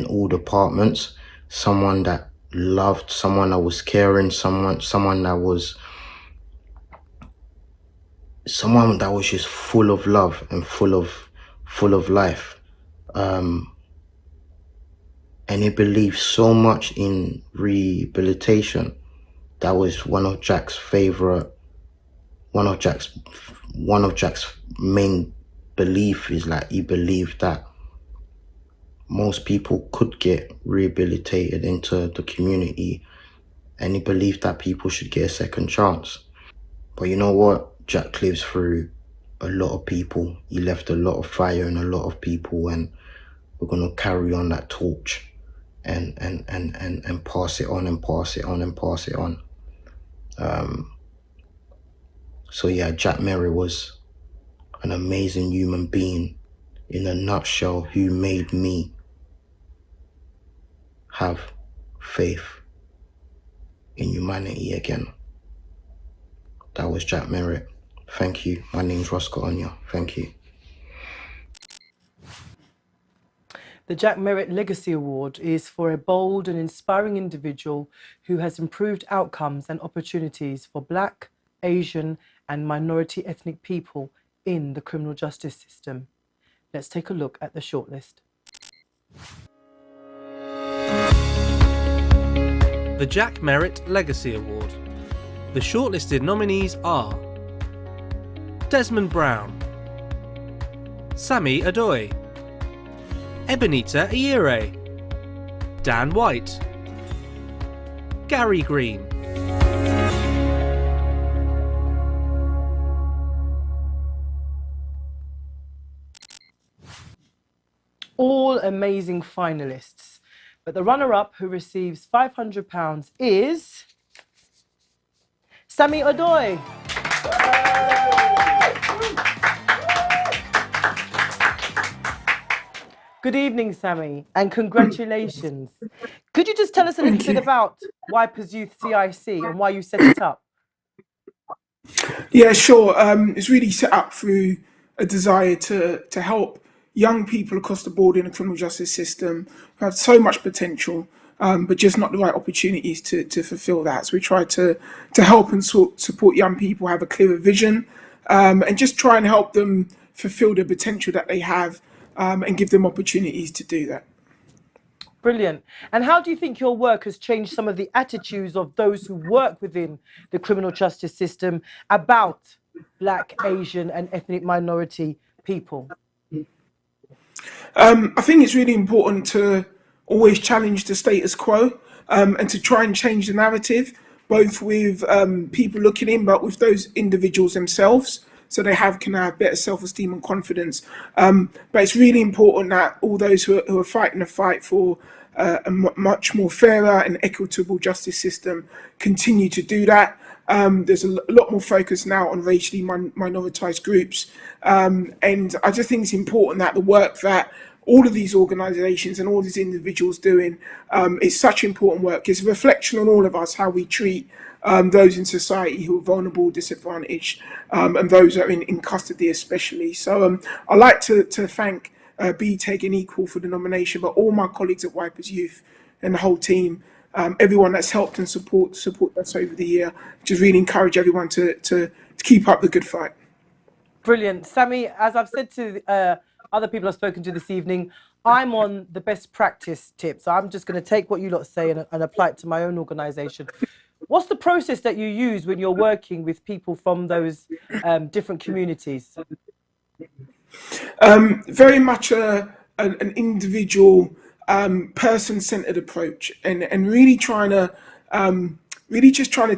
all departments, someone that loved, someone that was caring, someone that was just full of love and full of life. And he believed so much in rehabilitation. That was one of Jack's main belief, is like he believed that most people could get rehabilitated into the community, and he believed that people should get a second chance. But you know what? Jack lives through a lot of people. He left a lot of fire in a lot of people, and we're gonna carry on that torch and pass it on and pass it on and pass it on. So yeah, Jack Merritt was an amazing human being in a nutshell, who made me have faith in humanity again. That was Jack Merritt. Thank you. My name's Roscar Onya. Thank you. The Jack Merritt Legacy Award is for a bold and inspiring individual who has improved outcomes and opportunities for Black, Asian and minority ethnic people in the criminal justice system. Let's take a look at the shortlist. The Jack Merritt Legacy Award. The shortlisted nominees are Desmond Brown, Sammy Adoy, Ebenita Iyere, Dan White, Gary Green. All amazing finalists. But the runner-up, who receives £500, is Sammy Adoy. Good evening, Sammy, and congratulations. Could you just tell us a little bit about Wipers Youth CIC and why you set it up? Yeah, sure. It's really set up through a desire to help young people across the board in the criminal justice system who have so much potential, but just not the right opportunities to fulfil that. So we try to help and support young people have a clearer vision, and just try and help them fulfill the potential that they have, and give them opportunities to do that. Brilliant. And how do you think your work has changed some of the attitudes of those who work within the criminal justice system about Black, Asian, and ethnic minority people? I think it's really important to always challenge the status quo, and to try and change the narrative, both with people looking in, but with those individuals themselves, so they can have better self-esteem and confidence. But it's really important that all those who are fighting the fight for a much more fairer and equitable justice system continue to do that. There's a lot more focus now on racially minoritized groups. And I just think it's important that the work that all of these organizations and all these individuals doing is such important work. It's a reflection on all of us, how we treat those in society who are vulnerable, disadvantaged, and those that are in custody especially. So I'd like to thank BTEG and Equal for the nomination, but all my colleagues at Wipers Youth and the whole team, everyone that's helped and support us over the year. Just really encourage everyone to keep up the good fight. Brilliant. Sammy, as I've said to other people I've spoken to this evening, I'm on the best practice tip. So I'm just going to take what you lot say and apply it to my own organisation. What's the process that you use when you're working with people from those different communities? Very much an individual, person-centered approach, and really trying to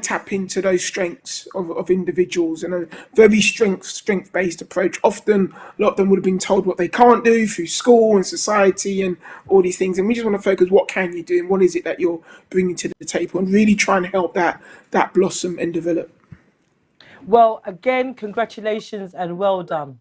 tap into those strengths of individuals, and a very strength-based approach. Often, a lot of them would have been told what they can't do through school and society and all these things, and we just want to focus what can you do and what is it that you're bringing to the table, and really trying to help that blossom and develop. Well, again, congratulations and well done.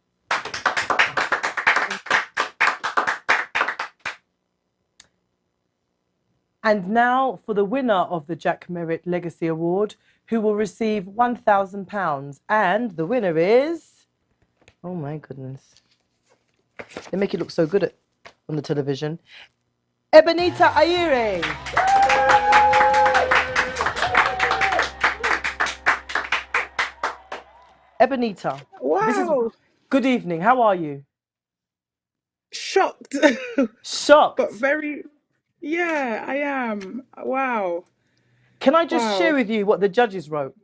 And now for the winner of the Jack Merritt Legacy Award, who will receive £1,000. And the winner is... Oh my goodness. They make it look so good on the television. Ebenita Ayire. Ebenita. Wow. Good evening. How are you? Shocked. Shocked? But very... Yeah, I am. Wow. Can I just share with you what the judges wrote?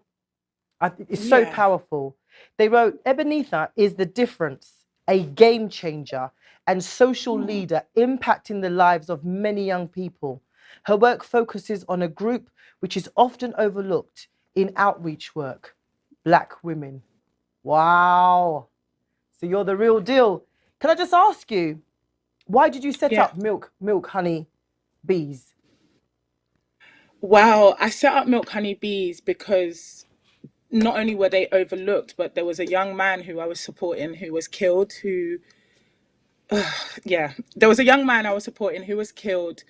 It's so powerful. They wrote, Ebenita is the difference, a game changer and social leader impacting the lives of many young people. Her work focuses on a group which is often overlooked in outreach work, Black women. Wow. So you're the real deal. Can I just ask you, why did you set up Milk Honey Bees? Wow, I set up Milk Honey Bees because not only were they overlooked, but there was a young man who I was supporting who was killed, there was a young man I was supporting who was killed,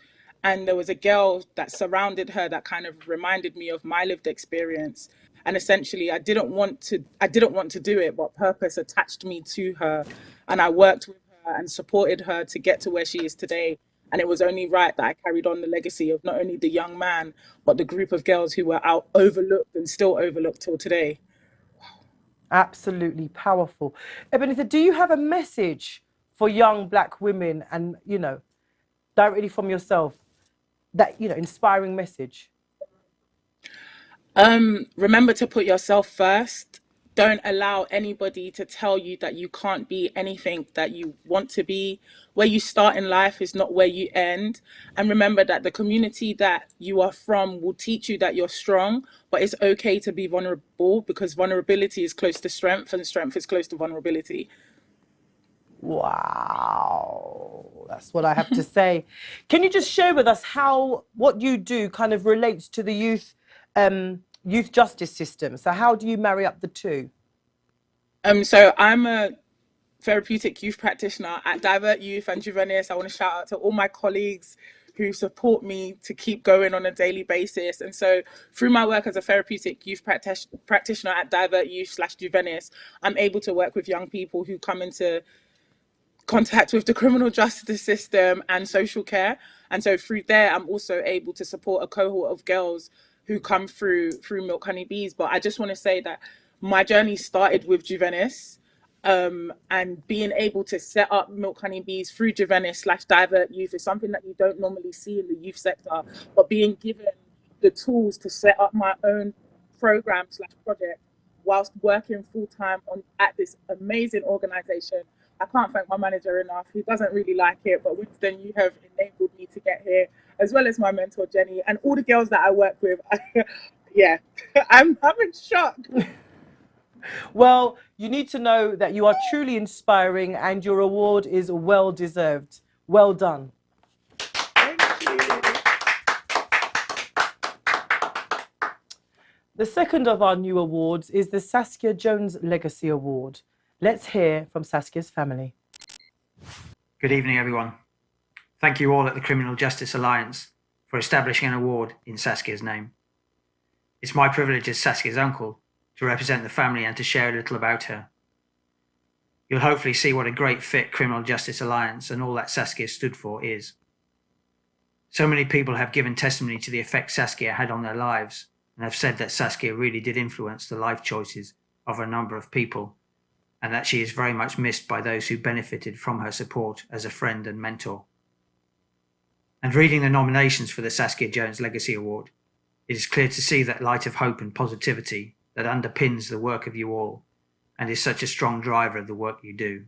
and there was a girl that surrounded her that kind of reminded me of my lived experience. And essentially, I didn't want to do it, but purpose attached me to her, and I worked with her and supported her to get to where she is today. And it was only right that I carried on the legacy of not only the young man, but the group of girls who were out overlooked and still overlooked till today. Absolutely powerful. Ebenita, do you have a message for young Black women and, directly from yourself, that, inspiring message? Remember to put yourself first. Don't allow anybody to tell you that you can't be anything that you want to be. Where you start in life is not where you end. And remember that the community that you are from will teach you that you're strong, but it's okay to be vulnerable, because vulnerability is close to strength and strength is close to vulnerability. Wow, that's what I have to say. Can you just share with us how what you do kind of relates to the youth justice system? So how do you marry up the two? So I'm a therapeutic youth practitioner at Divert Youth and Juvenis. I want to shout out to all my colleagues who support me to keep going on a daily basis. And so through my work as a therapeutic youth practitioner at Divert Youth / Juvenis, I'm able to work with young people who come into contact with the criminal justice system and social care. And so through there, I'm also able to support a cohort of girls who come through Milk Honey Bees. But I just want to say that my journey started with Juvenis, and being able to set up Milk Honey Bees through Juvenis / Divert Youth is something that you don't normally see in the youth sector. But being given the tools to set up my own program / project whilst working full time at this amazing organization. I can't thank my manager enough. He doesn't really like it, but Winston, you have enabled me to get here, as well as my mentor Jenny and all the girls that I work with. Yeah, I'm in shock. Well, you need to know that you are truly inspiring and your award is well deserved. Well done. Thank you. The second of our new awards is the Saskia Jones Legacy Award. Let's hear from Saskia's family. Good evening, everyone. Thank you all at the Criminal Justice Alliance for establishing an award in Saskia's name. It's my privilege as Saskia's uncle to represent the family and to share a little about her. You'll hopefully see what a great fit Criminal Justice Alliance and all that Saskia stood for is. So many people have given testimony to the effect Saskia had on their lives and have said that Saskia really did influence the life choices of a number of people, and that she is very much missed by those who benefited from her support as a friend and mentor. And reading the nominations for the Saskia Jones Legacy Award, it is clear to see that light of hope and positivity that underpins the work of you all and is such a strong driver of the work you do.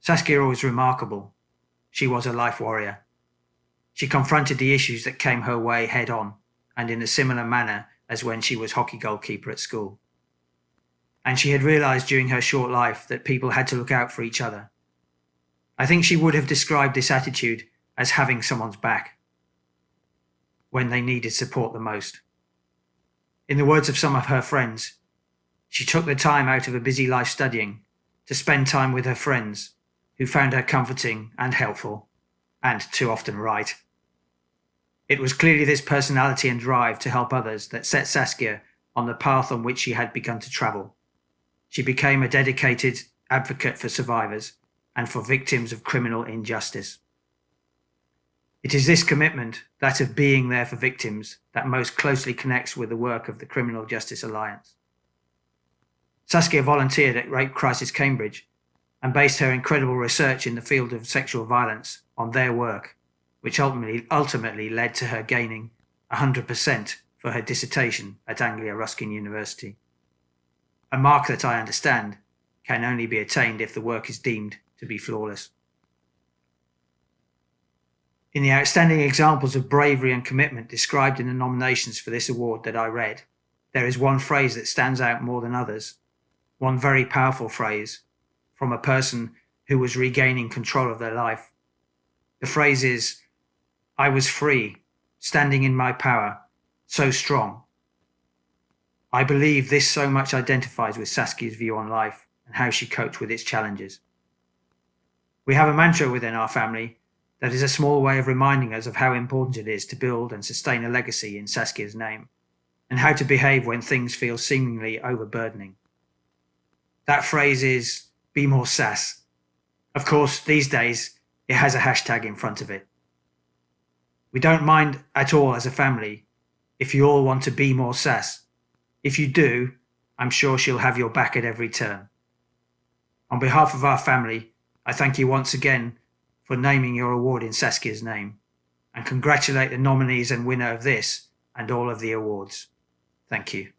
Saskia was remarkable. She was a life warrior. She confronted the issues that came her way head on, and in a similar manner as when she was hockey goalkeeper at school. And she had realised during her short life that people had to look out for each other. I think she would have described this attitude as having someone's back when they needed support the most. In the words of some of her friends, she took the time out of a busy life studying to spend time with her friends who found her comforting and helpful, and too often right. It was clearly this personality and drive to help others that set Saskia on the path on which she had begun to travel. She became a dedicated advocate for survivors and for victims of criminal injustice. It is this commitment, that of being there for victims, that most closely connects with the work of the Criminal Justice Alliance. Saskia volunteered at Rape Crisis Cambridge and based her incredible research in the field of sexual violence on their work, which ultimately led to her gaining 100% for her dissertation at Anglia Ruskin University. A mark that I understand can only be attained if the work is deemed to be flawless. In the outstanding examples of bravery and commitment described in the nominations for this award that I read, there is one phrase that stands out more than others, one very powerful phrase from a person who was regaining control of their life. The phrase is, "I was free, standing in my power, so strong." I believe this so much identifies with Saskia's view on life and how she coped with its challenges. We have a mantra within our family that is a small way of reminding us of how important it is to build and sustain a legacy in Saskia's name, and how to behave when things feel seemingly overburdening. That phrase is, "Be more Sass." Of course, these days, it has a hashtag in front of it. We don't mind at all as a family if you all want to be more Sass. If you do, I'm sure she'll have your back at every turn. On behalf of our family, I thank you once again for naming your award in Saskia's name, and congratulate the nominees and winner of this and all of the awards. Thank you.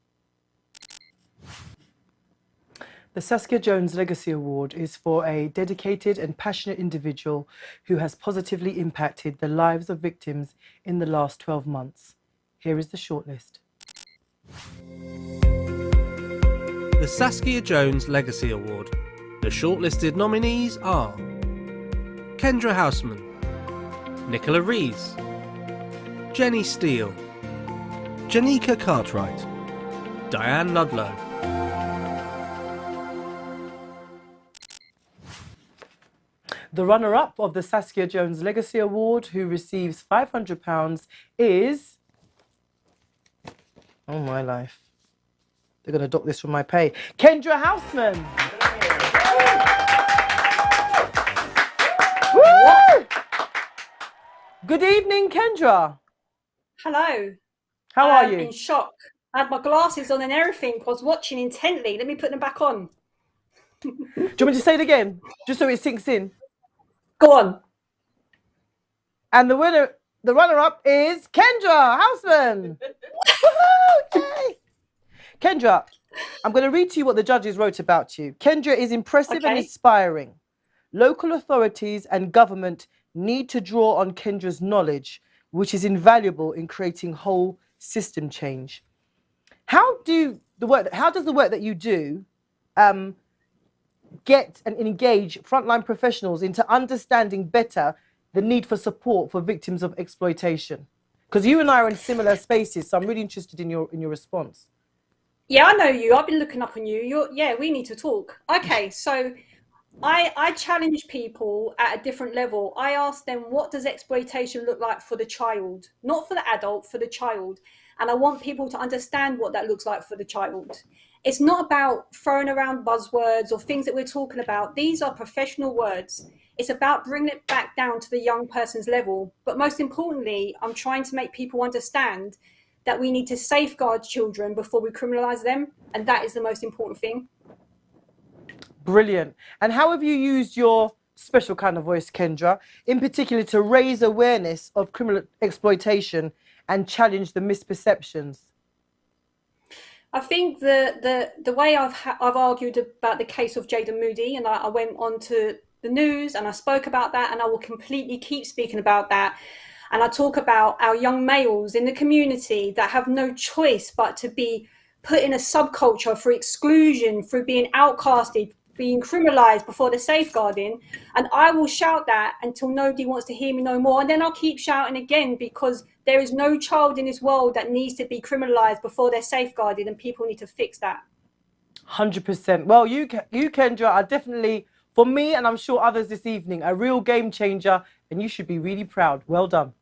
The Saskia Jones Legacy Award is for a dedicated and passionate individual who has positively impacted the lives of victims in the last 12 months. Here is the shortlist. The Saskia Jones Legacy Award. The shortlisted nominees are Kendra Houseman, Nicola Rees, Jenny Steele, Janika Cartwright, Diane Ludlow. The runner-up of the Saskia Jones Legacy Award, who receives £500, is... Oh, my life. They're going to dock this from my pay. Kendra Houseman. Woo! Good evening, Kendra. Hello. How are you? In shock. I had my glasses on and everything. I was watching intently. Let me put them back on. Do you want me to say it again, just so it sinks in? Go on. And the runner-up is Kendra Houseman. Yay! Kendra, I'm going to read to you what the judges wrote about you. Kendra is impressive and inspiring. Local authorities and government need to draw on Kendra's knowledge, which is invaluable in creating whole system change. How does the work that you do get and engage frontline professionals into understanding better the need for support for victims of exploitation? Because you and I are in similar spaces, so I'm really interested in your response. Yeah, I know you. I've been looking up on you. Yeah, we need to talk. Okay, so I challenge people at a different level. I ask them, what does exploitation look like for the child? Not for the adult, for the child. And I want people to understand what that looks like for the child. It's not about throwing around buzzwords or things that we're talking about. These are professional words. It's about bringing it back down to the young person's level. But most importantly, I'm trying to make people understand that we need to safeguard children before we criminalise them. And that is the most important thing. Brilliant. And how have you used your special kind of voice, Kendra, in particular to raise awareness of criminal exploitation and challenge the misperceptions? I think the way I've argued about the case of Jaden Moody, and I went on to the news and I spoke about that, and I will completely keep speaking about that. And I talk about our young males in the community that have no choice but to be put in a subculture for exclusion, through being outcasted, being criminalised before the safeguarding. And I will shout that until nobody wants to hear me no more. And then I'll keep shouting again, because there is no child in this world that needs to be criminalised before they're safeguarded, and people need to fix that. 100%. Well, you Kendra, are definitely, for me and I'm sure others this evening, a real game changer, and you should be really proud. Well done.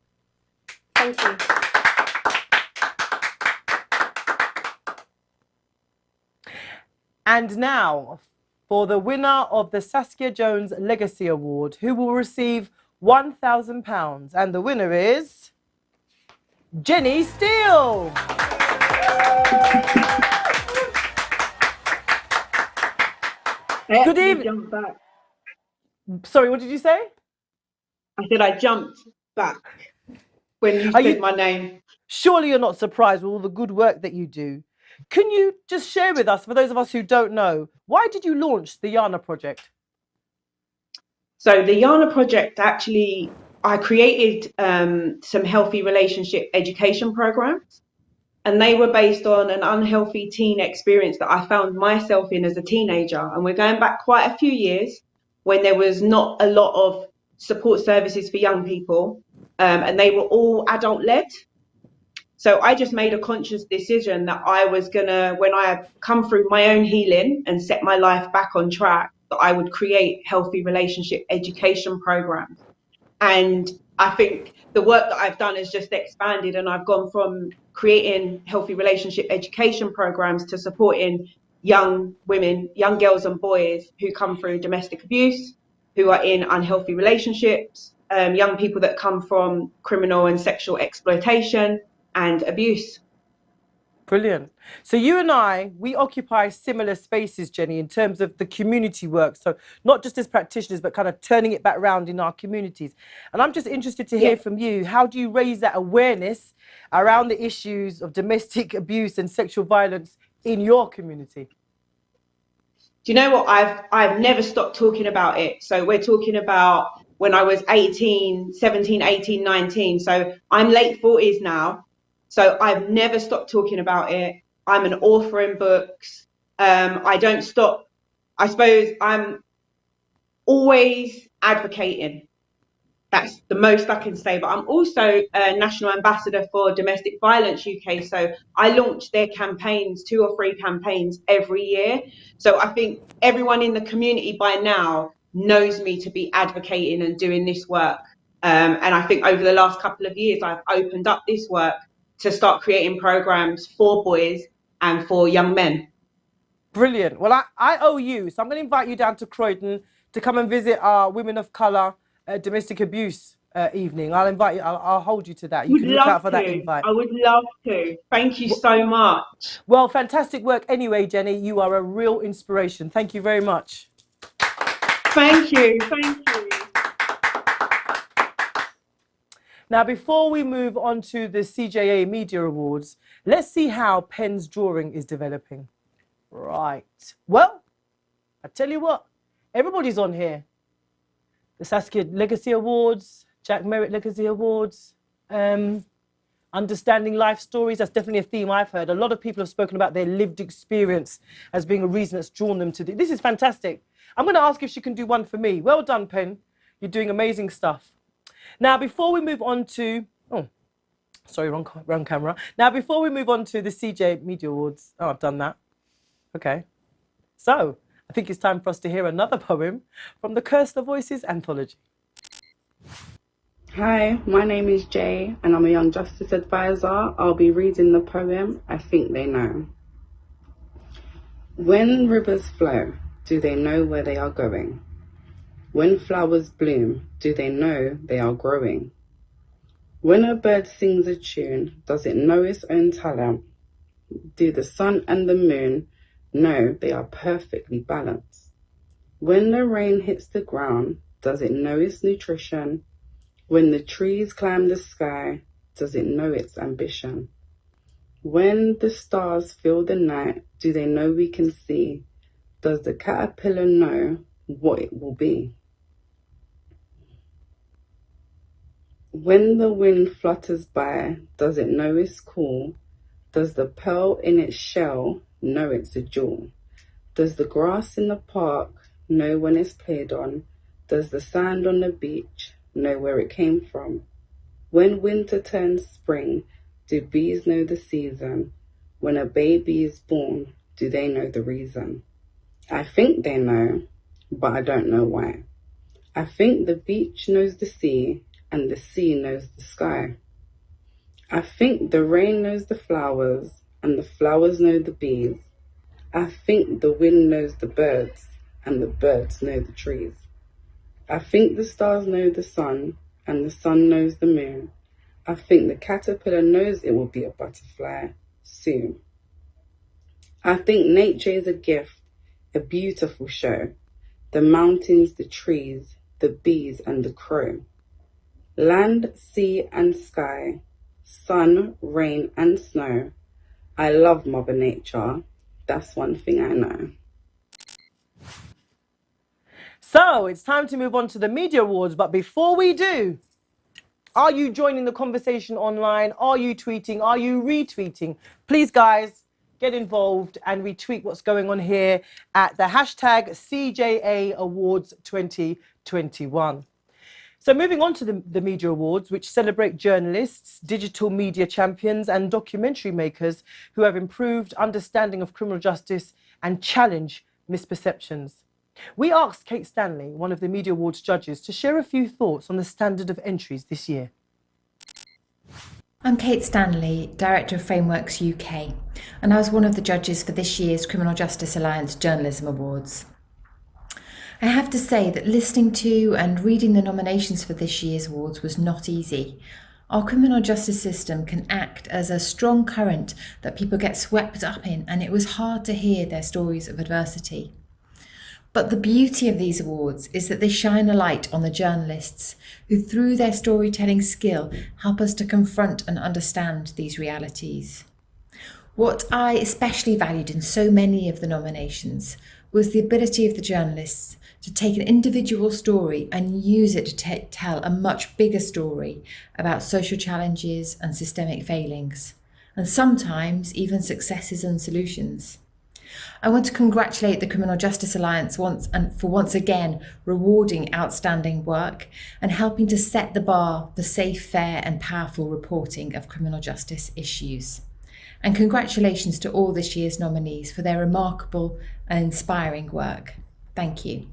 Thank you. And now, for the winner of the Saskia Jones Legacy Award, who will receive £1,000. And the winner is Jenny Steele. Good evening. Jumped back. Sorry, what did you say? I said I jumped back when you said my name. Surely you're not surprised with all the good work that you do. Can you just share with us, for those of us who don't know, why did you launch the Yana Project? So the Yana Project, actually, I created some healthy relationship education programs, and they were based on an unhealthy teen experience that I found myself in as a teenager. And we're going back quite a few years when there was not a lot of support services for young people, and they were all adult-led. So I just made a conscious decision that I was gonna, when I had come through my own healing and set my life back on track, that I would create healthy relationship education programs. And I think the work that I've done has just expanded, and I've gone from creating healthy relationship education programs to supporting young women, young girls and boys who come through domestic abuse, who are in unhealthy relationships, young people that come from criminal and sexual exploitation and abuse. Brilliant. So you and I, we occupy similar spaces, Jenny, in terms of the community work. So not just as practitioners, but kind of turning it back around in our communities. And I'm just interested to hear from you, how do you raise that awareness around the issues of domestic abuse and sexual violence in your community? Do you know what? I've never stopped talking about it. So we're talking about when I was 17, 18, 19. So I'm late 40s now. So I've never stopped talking about it. I'm an author in books. I don't stop. I suppose I'm always advocating. That's the most I can say. But I'm also a national ambassador for Domestic Violence UK. So I launch their campaigns, 2 or 3 campaigns every year. So I think everyone in the community by now knows me to be advocating and doing this work. And I think over the last couple of years, I've opened up this work to start creating programs for boys and for young men. Brilliant. Well, I owe you, so I'm going to invite you down to Croydon to come and visit our Women of Colour domestic abuse evening. I'll invite you. I'll hold you to that. You can look out for that invite. I would love to. Thank you so much. Well, fantastic work anyway, Jenny. You are a real inspiration. Thank you very much. Thank you. Thank you. Now, before we move on to the CJA Media Awards, let's see how Penn's drawing is developing. Right. Well, I tell you what, everybody's on here. The Saskia Legacy Awards, Jack Merritt Legacy Awards, understanding life stories. That's definitely a theme I've heard. A lot of people have spoken about their lived experience as being a reason that's drawn them to this is fantastic. I'm going to ask if she can do one for me. Well done, Penn. You're doing amazing stuff. Now, before we move on to... Oh, sorry, wrong camera. Now, before we move on to the CJA Media Awards... Oh, I've done that. Okay. So, I think it's time for us to hear another poem from the Curse the Voices anthology. Hi, my name is Jay and I'm a Young Justice Advisor. I'll be reading the poem, I Think They Know. When rivers flow, do they know where they are going? When flowers bloom, do they know they are growing? When a bird sings a tune, does it know its own talent? Do the sun and the moon know they are perfectly balanced? When the rain hits the ground, does it know its nutrition? When the trees climb the sky, does it know its ambition? When the stars fill the night, do they know we can see? Does the caterpillar know what it will be? When the wind flutters by, does it know it's cool? Does the pearl in its shell know it's a jewel? Does the grass in the park know when it's played on? Does the sand on the beach know where it came from? When winter turns spring, do bees know the season? When a baby is born, do they know the reason? I think they know, but I don't know why. I think the beach knows the sea, and the sea knows the sky. I think the rain knows the flowers, and the flowers know the bees. I think the wind knows the birds, and the birds know the trees. I think the stars know the sun, and the sun knows the moon. I think the caterpillar knows it will be a butterfly soon. I think nature is a gift, a beautiful show. The mountains, the trees, the bees and the crow. Land, sea and sky, sun, rain and snow. I love Mother Nature. That's one thing I know. So, it's time to move on to the Media Awards, but before we do, are you joining the conversation online? Are you tweeting? Are you retweeting? Please, guys, get involved and retweet what's going on here at the hashtag CJA Awards 2021. So moving on to the Media Awards, which celebrate journalists, digital media champions and documentary makers who have improved understanding of criminal justice and challenge misperceptions. We asked Kate Stanley, one of the Media Awards judges, to share a few thoughts on the standard of entries this year. I'm Kate Stanley, Director of Frameworks UK, and I was one of the judges for this year's Criminal Justice Alliance Journalism Awards. I have to say that listening to and reading the nominations for this year's awards was not easy. Our criminal justice system can act as a strong current that people get swept up in, and it was hard to hear their stories of adversity. But the beauty of these awards is that they shine a light on the journalists who, through their storytelling skill, help us to confront and understand these realities. What I especially valued in so many of the nominations was the ability of the journalists to take an individual story and use it to tell a much bigger story about social challenges and systemic failings, and sometimes even successes and solutions. I want to congratulate the Criminal Justice Alliance for once again rewarding outstanding work and helping to set the bar for safe, fair and powerful reporting of criminal justice issues. And congratulations to all this year's nominees for their remarkable and inspiring work. Thank you.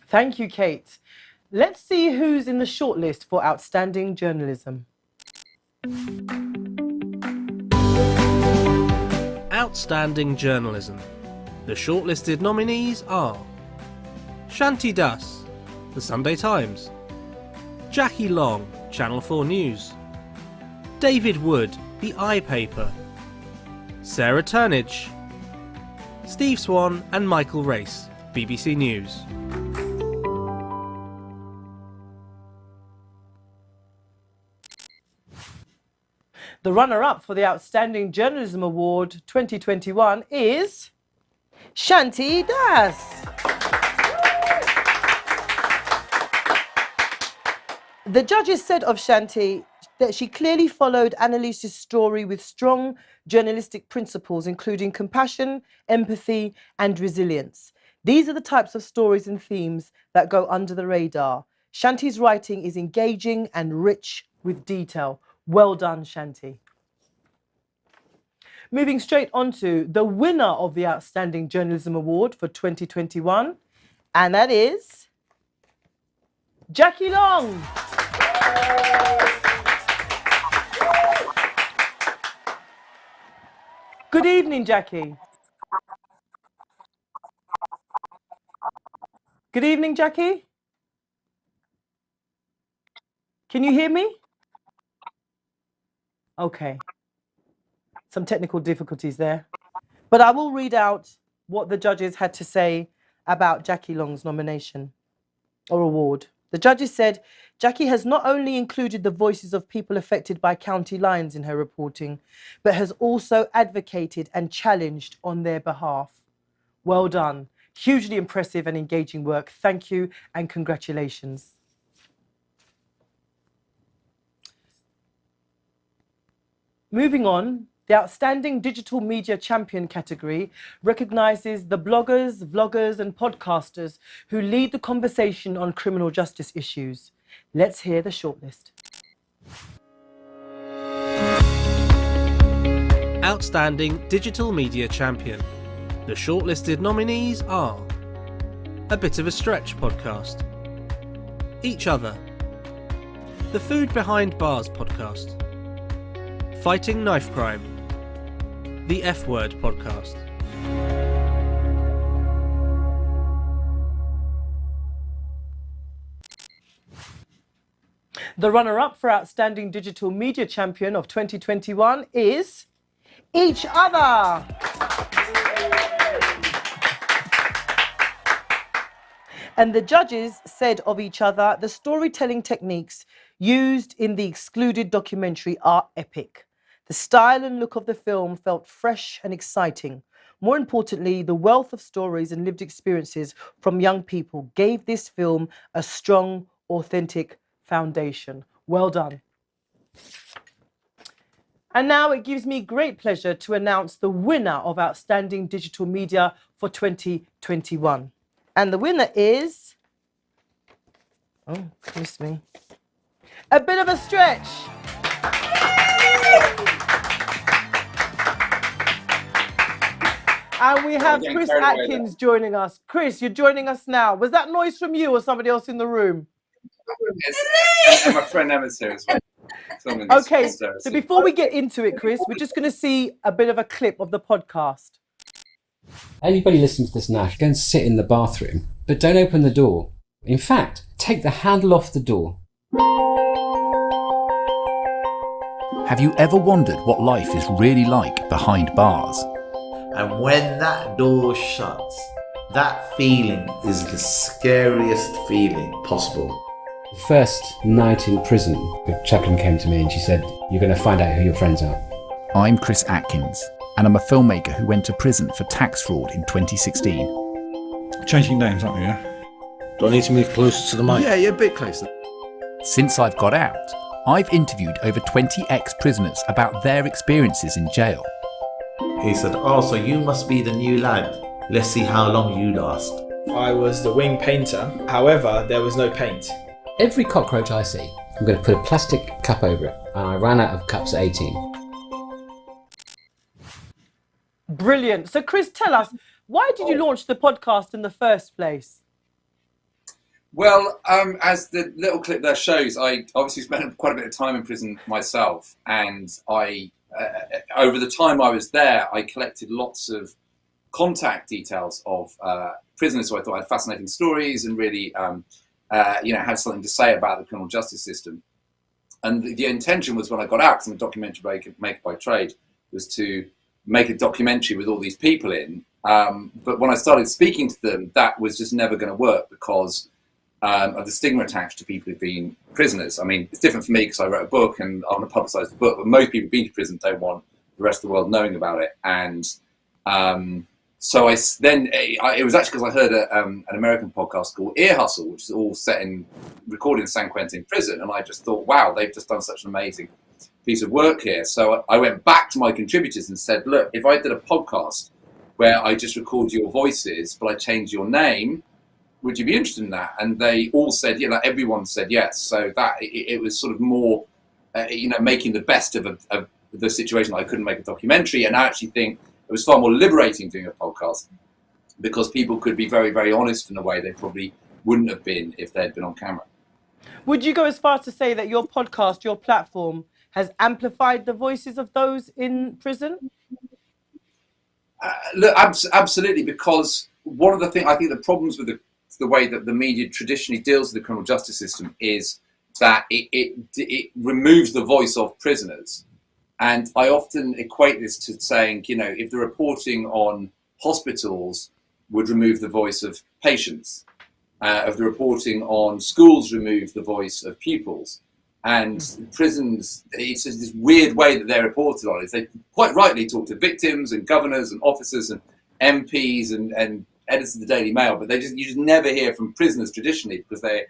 Thank you, Kate. Let's see who's in the shortlist for Outstanding Journalism. Outstanding Journalism. The shortlisted nominees are Shanti Das, The Sunday Times; Jackie Long, Channel 4 News; David Wood, The iPaper; Sarah Turnage; Steve Swan and Michael Race, BBC News. The runner-up for the Outstanding Journalism Award 2021 is Shanti Das. The judges said of Shanti that she clearly followed Annalise's story with strong journalistic principles, including compassion, empathy, and resilience. These are the types of stories and themes that go under the radar. Shanti's writing is engaging and rich with detail. Well done, Shanti. Moving straight on to the winner of the Outstanding Journalism Award for 2021, and that is Jackie Long. Good evening, Jackie. Good evening, Jackie. Can you hear me? Okay. Some technical difficulties there. But I will read out what the judges had to say about Jackie Long's nomination or award. The judges said Jackie has not only included the voices of people affected by county lines in her reporting, but has also advocated and challenged on their behalf. Well done. Hugely impressive and engaging work. Thank you and congratulations. Moving on, the Outstanding Digital Media Champion category recognises the bloggers, vloggers and podcasters who lead the conversation on criminal justice issues. Let's hear the shortlist. Outstanding Digital Media Champion. The shortlisted nominees are A Bit of a Stretch podcast, Each Other, The Food Behind Bars podcast, Fighting Knife Crime, The F Word podcast. The runner-up for Outstanding Digital Media Champion of 2021 is Each Other. And the judges said of Each Other, the storytelling techniques used in the excluded documentary are epic. The style and look of the film felt fresh and exciting. More importantly, the wealth of stories and lived experiences from young people gave this film a strong, authentic foundation. Well done. And now it gives me great pleasure to announce the winner of Outstanding Digital Media for 2021. And the winner is... Oh, excuse me. A Bit of a Stretch. And we have Chris Atkins joining us. Chris, you're joining us now. Was that noise from you or somebody else in the room? And my friend Emma's here as well. Okay, so before we get into it, Chris, we're just going to see a bit of a clip of the podcast. Anybody listening to this now, go and sit in the bathroom, but don't open the door. In fact, take the handle off the door. Have you ever wondered what life is really like behind bars? And when that door shuts, that feeling is the scariest feeling possible. The first night in prison, the chaplain came to me and she said, "You're going to find out who your friends are." I'm Chris Atkins, and I'm a filmmaker who went to prison for tax fraud in 2016. Changing names, aren't we, yeah? Do I need to move closer to the mic? Yeah, a bit closer. Since I've got out, I've interviewed over 20 ex-prisoners about their experiences in jail. He said, "Oh, so you must be the new lad. Let's see how long you last." I was the wing painter, however, there was no paint. Every cockroach I see, I'm going to put a plastic cup over it, and I ran out of cups at 18. Brilliant. So, Chris, tell us, why did you launch the podcast in the first place? Well, as the little clip there shows, I obviously spent quite a bit of time in prison myself, and I, over the time I was there, I collected lots of contact details of prisoners who I thought had fascinating stories and really, had something to say about the criminal justice system. And the intention was, when I got out, because I'm a documentary maker by trade, was to make a documentary with all these people in. But when I started speaking to them, that was just never going to work because of the stigma attached to people who've been prisoners. I mean, it's different for me because I wrote a book and I want to publicise the book, but most people who've been to prison don't want the rest of the world knowing about it. And so it was actually because I heard an American podcast called Ear Hustle, which is all recorded in San Quentin prison, and I just thought, wow, they've just done such an amazing piece of work here. So I went back to my contributors and said, look, if I did a podcast where I just record your voices, but I change your name, would you be interested in that? And they all said, everyone said yes. So that it was sort of more, making the best of the situation. I couldn't make a documentary, and I actually think it was far more liberating doing a podcast because people could be very, very honest in a way they probably wouldn't have been if they'd been on camera. Would you go as far as to say that your podcast, your platform, has amplified the voices of those in prison? Look, absolutely, because one of the things, I think the problems with the way that the media traditionally deals with the criminal justice system is that it removes the voice of prisoners. And I often equate this to saying, if the reporting on hospitals would remove the voice of patients, if the reporting on schools remove the voice of pupils, and prisons, it's just this weird way that they're reported on. They quite rightly talk to victims and governors and officers and MPs and editors of the Daily Mail, but you just never hear from prisoners traditionally because they're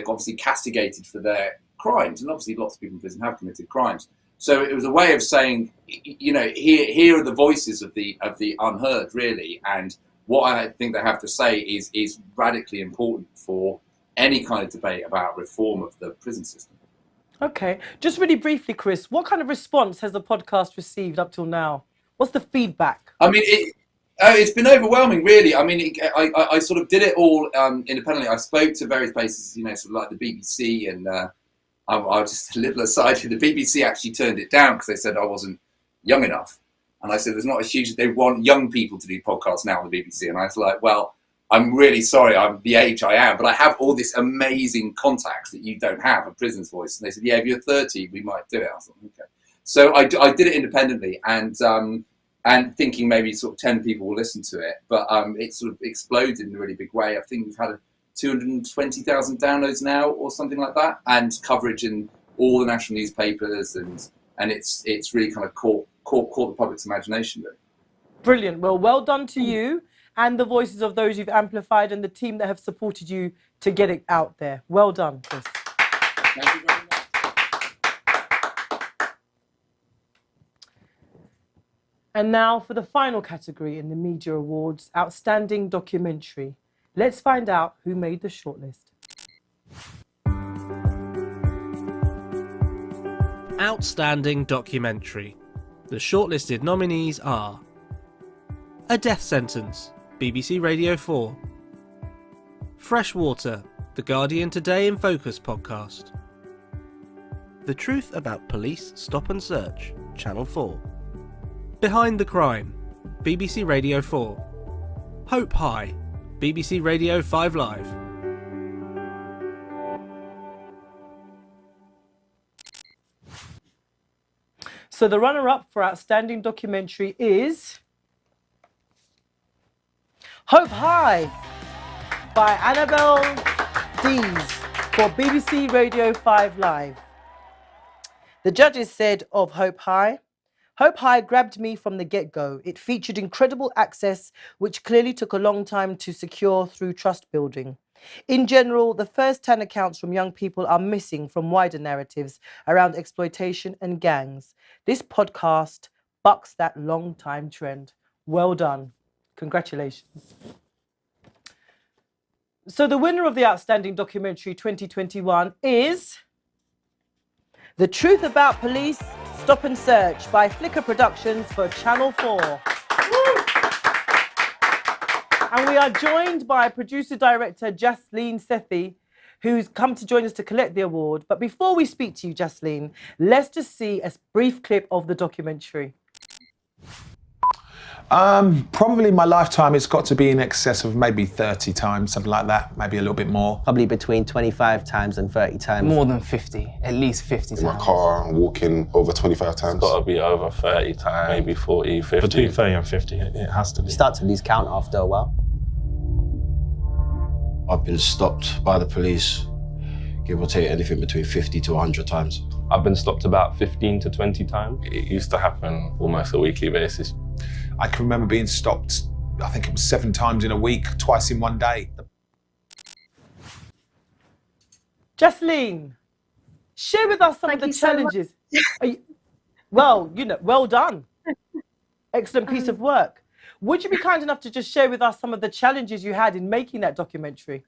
obviously castigated for their crimes, and obviously lots of people in prison have committed crimes. So it was a way of saying, here are the voices of the unheard, really, and what I think they have to say is radically important for any kind of debate about reform of the prison system. Okay, just really briefly, Chris, what kind of response has the podcast received up till now? What's the feedback? I mean, it's been overwhelming, really. I mean, I sort of did it all independently. I spoke to various places, sort of like the BBC, and I'll just a little aside here. The BBC actually turned it down because they said I wasn't young enough. And I said, they want young people to do podcasts now on the BBC. And I was like, well, I'm really sorry, I'm the age I am, but I have all this amazing contacts that you don't have, a prison's voice. And they said, yeah, if you're 30, we might do it. I thought, okay. So I did it independently and thinking maybe sort of 10 people will listen to it. But it sort of exploded in a really big way. I think we've had 220,000 downloads now or something like that, and coverage in all the national newspapers, and it's really kind of caught the public's imagination. Really. Brilliant. Well done to you and the voices of those you've amplified and the team that have supported you to get it out there. Well done, Chris. Thank you very much. And now for the final category in the Media Awards, Outstanding Documentary. Let's find out who made the shortlist. Outstanding Documentary. The shortlisted nominees are A Death Sentence, BBC Radio 4. Freshwater, The Guardian Today in Focus podcast. The Truth About Police Stop and Search, Channel 4. Behind the Crime, BBC Radio 4. Hope High, BBC Radio 5 Live. So the runner-up for Outstanding Documentary is Hope High by Annabelle Dees for BBC Radio 5 Live. The judges said of Hope High grabbed me from the get-go. It featured incredible access, which clearly took a long time to secure through trust building. In general, the first-hand accounts from young people are missing from wider narratives around exploitation and gangs. This podcast bucks that long-time trend. Well done. Congratulations. So the winner of the Outstanding Documentary 2021 is The Truth About Police Stop and Search by Flickr Productions for Channel 4. And we are joined by producer-director Jasleen Sethi who's come to join us to collect the award. But before we speak to you, Jasleen, let's just see a brief clip of the documentary. Probably my lifetime, it's got to be in excess of maybe 30 times, something like that, maybe a little bit more. Probably between 25 times and 30 times. More than 50, at least 50 in times. my car, I'm walking over 25 times. It's got to be over 30 times, maybe 40, 50. Between 30 and 50, it has to be. You start to lose count after a while. I've been stopped by the police, give or take anything between 50 to 100 times. I've been stopped about 15 to 20 times. It used to happen almost a weekly basis. I can remember being stopped, I think it was 7 times in a week, twice in one day. Jasleen, share with us some of the challenges. Well done. Excellent piece of work. Would you be kind enough to just share with us some of the challenges you had in making that documentary?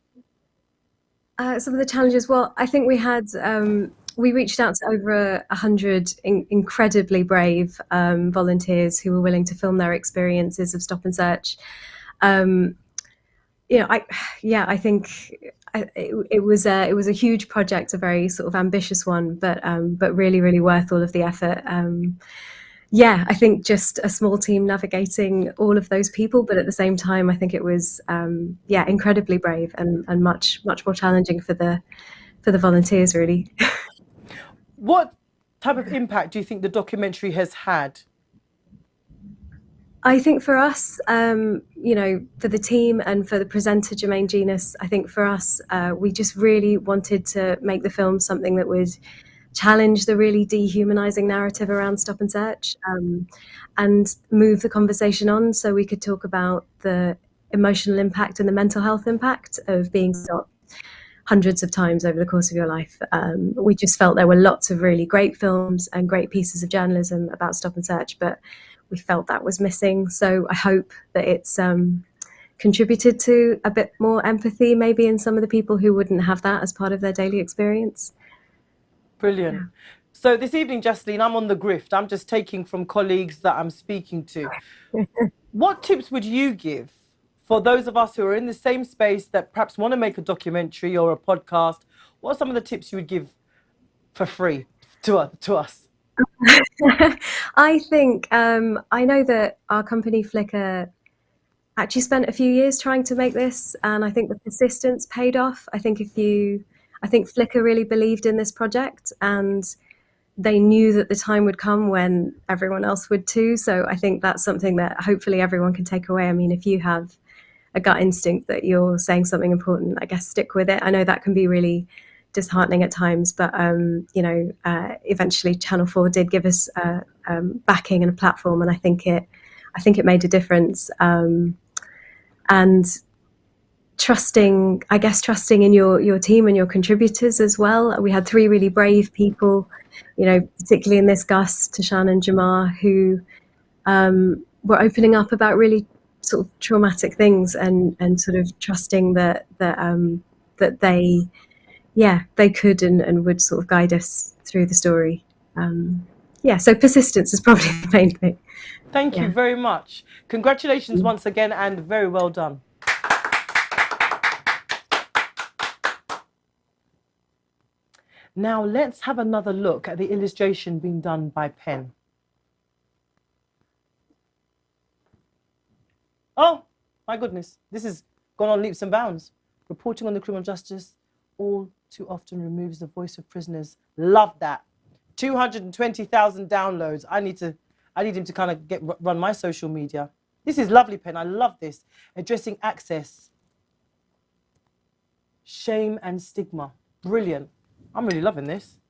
Some of the challenges, well, I think we had, we reached out to over 100 incredibly brave volunteers who were willing to film their experiences of stop and search. I think it was a huge project, a very sort of ambitious one, but really, really worth all of the effort. I think just a small team navigating all of those people, but at the same time, I think it was incredibly brave and much more challenging for the volunteers, really. What type of impact do you think the documentary has had? I think for us, for the team and for the presenter, Jermaine Genus, I think for us, we just really wanted to make the film something that would challenge the really dehumanizing narrative around stop and search, and move the conversation on so we could talk about the emotional impact and the mental health impact of being stopped hundreds of times over the course of your life. We just felt there were lots of really great films and great pieces of journalism about stop and search, but we felt that was missing. So I hope that it's contributed to a bit more empathy maybe in some of the people who wouldn't have that as part of their daily experience. Brilliant. Yeah. So this evening, Jasleen, I'm on the grift. I'm just taking from colleagues that I'm speaking to. What tips would you give for those of us who are in the same space that perhaps want to make a documentary or a podcast? What are some of the tips you would give for free to us? I think, I know that our company Flickr actually spent a few years trying to make this, and I think the persistence paid off. I think Flickr really believed in this project, and they knew that the time would come when everyone else would too. So I think that's something that hopefully everyone can take away. I mean, if you have a gut instinct that you're saying something important, I guess stick with it. I know that can be really disheartening at times, but eventually Channel 4 did give us backing and a platform, and I think it made a difference. And trusting in your team and your contributors as well. We had 3 really brave people, particularly in this Gus, Tashan and Jamar, who were opening up about really sort of traumatic things and sort of trusting that they could and would sort of guide us through the story. So persistence is probably the main thing. Thank you very much. Congratulations once again, and very well done. Now let's have another look at the illustration being done by Pen. Oh, my goodness. This has gone on leaps and bounds. Reporting on the criminal justice all too often removes the voice of prisoners. Love that. 220,000 downloads. I need him to kind of run my social media. This is lovely, Pen. I love this. Addressing access, shame and stigma. Brilliant. I'm really loving this.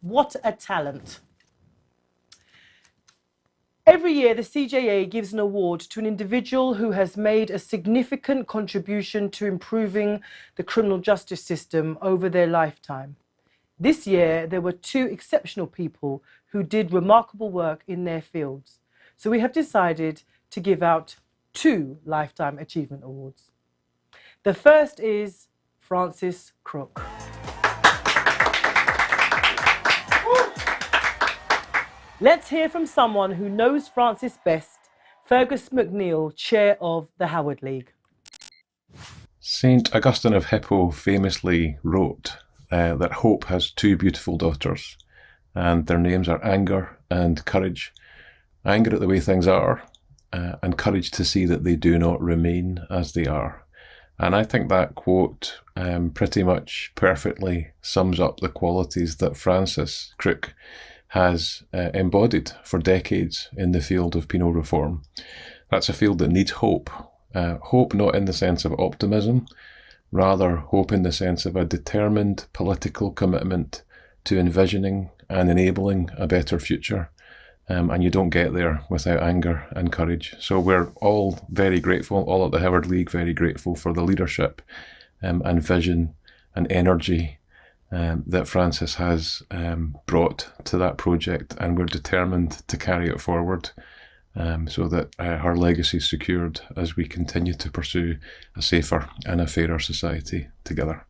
What a talent. Every year, the CJA gives an award to an individual who has made a significant contribution to improving the criminal justice system over their lifetime. This year, there were 2 exceptional people who did remarkable work in their fields. So we have decided to give out 2 Lifetime Achievement Awards. The first is Francis Crook. Let's hear from someone who knows Francis best, Fergus McNeil, chair of the Howard League. Saint Augustine of Hippo famously wrote that hope has two beautiful daughters, and their names are anger and courage. Anger at the way things are, and courage to see that they do not remain as they are. And I think that quote pretty much perfectly sums up the qualities that Francis Crick has embodied for decades in the field of penal reform. That's a field that needs hope. Hope not in the sense of optimism, rather hope in the sense of a determined political commitment to envisioning and enabling a better future. And you don't get there without anger and courage. So we're all very grateful, all at the Howard League, very grateful for the leadership and vision and energy that Francis has brought to that project, and we're determined to carry it forward so that her legacy is secured as we continue to pursue a safer and a fairer society together.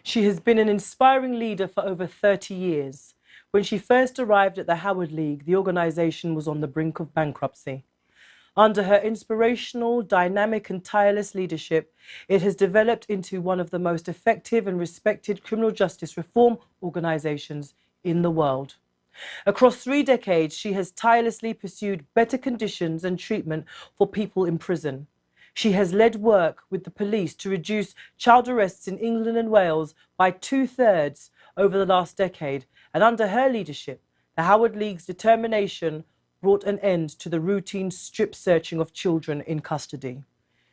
She has been an inspiring leader for over 30 years. When she first arrived at the Howard League, the organisation was on the brink of bankruptcy. Under her inspirational, dynamic and tireless leadership, it has developed into one of the most effective and respected criminal justice reform organisations in the world. Across 3 decades, she has tirelessly pursued better conditions and treatment for people in prison. She has led work with the police to reduce child arrests in England and Wales by 2/3 over the last decade, and under her leadership, the Howard League's determination brought an end to the routine strip searching of children in custody.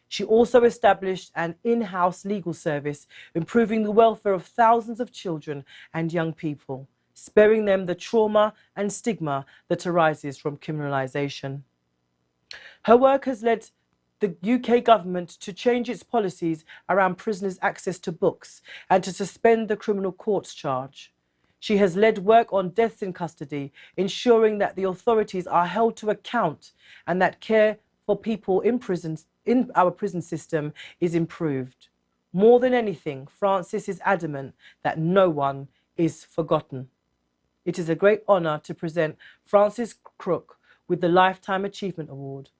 She also established an in-house legal service, improving the welfare of thousands of children and young people, sparing them the trauma and stigma that arises from criminalisation. Her work has led the UK government to change its policies around prisoners' access to books and to suspend the criminal courts charge. She has led work on deaths in custody, ensuring that the authorities are held to account and that care for people in prisons, in our prison system, is improved. More than anything, Francis is adamant that no one is forgotten. It is a great honour to present Francis Crook with the Lifetime Achievement Award.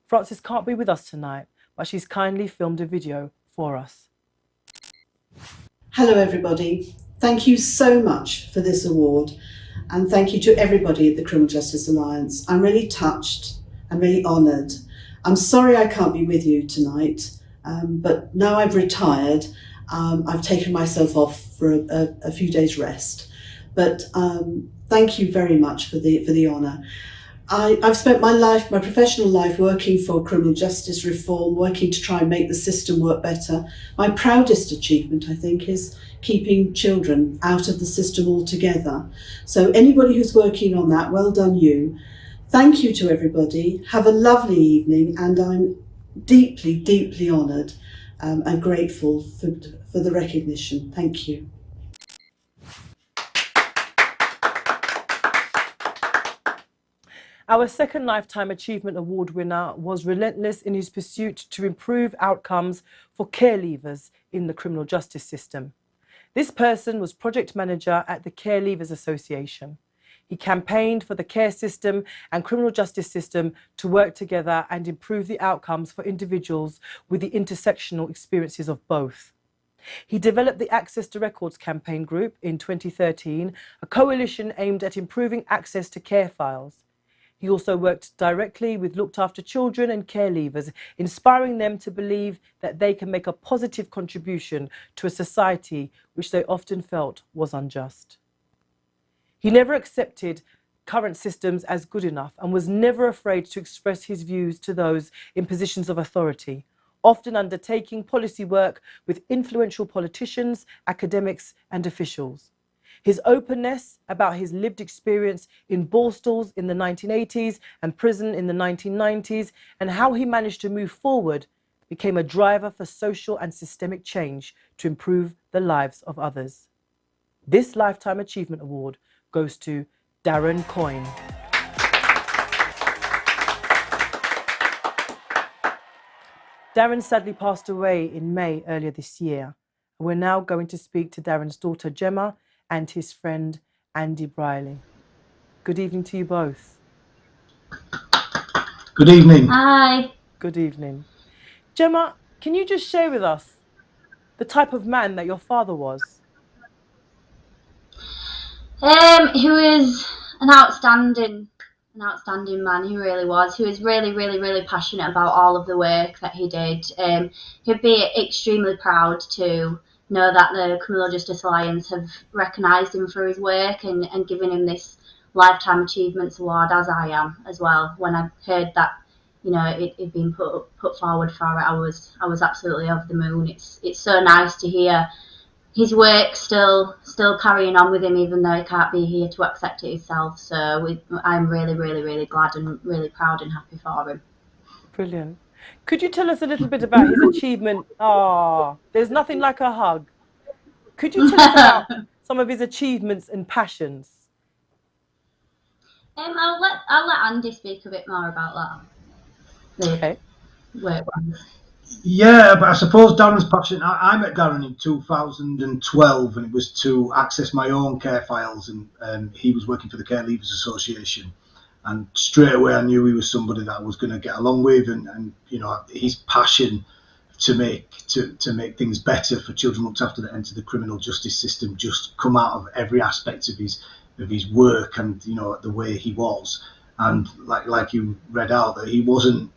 Francis can't be with us tonight, but she's kindly filmed a video for us. Hello everybody. Thank you so much for this award, and thank you to everybody at the Criminal Justice Alliance. I'm really touched and really honoured. I'm sorry I can't be with you tonight, but now I've retired, I've taken myself off for a few days rest. But thank you very much for the honour. I've spent my professional life working for criminal justice reform, working to try and make the system work better. My proudest achievement, I think, is keeping children out of the system altogether. So anybody who's working on that, well done you. Thank you to everybody. Have a lovely evening, and I'm deeply, deeply honoured and grateful for the recognition. Thank you. Our second Lifetime Achievement Award winner was relentless in his pursuit to improve outcomes for care leavers in the criminal justice system. This person was project manager at the Care Leavers Association. He campaigned for the care system and criminal justice system to work together and improve the outcomes for individuals with the intersectional experiences of both. He developed the Access to Records campaign group in 2013, a coalition aimed at improving access to care files. He also worked directly with looked after children and care leavers, inspiring them to believe that they can make a positive contribution to a society which they often felt was unjust. He never accepted current systems as good enough and was never afraid to express his views to those in positions of authority, often undertaking policy work with influential politicians, academics and officials. His openness about his lived experience in Borstalls in the 1980s and prison in the 1990s, and how he managed to move forward, became a driver for social and systemic change to improve the lives of others. This Lifetime Achievement Award goes to Darren Coyne. Darren sadly passed away in May earlier this year. We're now going to speak to Darren's daughter Gemma and his friend Andy Briley. Good evening to you both. Good evening. Hi. Good evening. Gemma, can you just share with us the type of man that your father was? He was an outstanding man. He really was. He was really, really, really passionate about all of the work that he did. He'd be extremely proud to know that the Criminal Justice Alliance have recognised him for his work and given him this Lifetime Achievements Award, as I am as well. When I heard that, it'd been put forward for it, I was absolutely over the moon. It's so nice to hear his work still carrying on with him, even though he can't be here to accept it himself. So I'm really, really, really glad and really proud and happy for him. Brilliant. Could you tell us a little bit about his achievement? There's nothing like a hug. Could you tell us about some of his achievements and passions? I'll let Andy speak a bit more about that. Okay. Work ones. Yeah, but I suppose Darren's passion. I met Darren in 2012, and it was to access my own care files, and he was working for the Care Leavers Association. And straight away, I knew he was somebody that I was going to get along with, and his passion to make things better for children looked after that enter the criminal justice system just come out of every aspect of his work, and the way he was, and like you read out, that he wasn't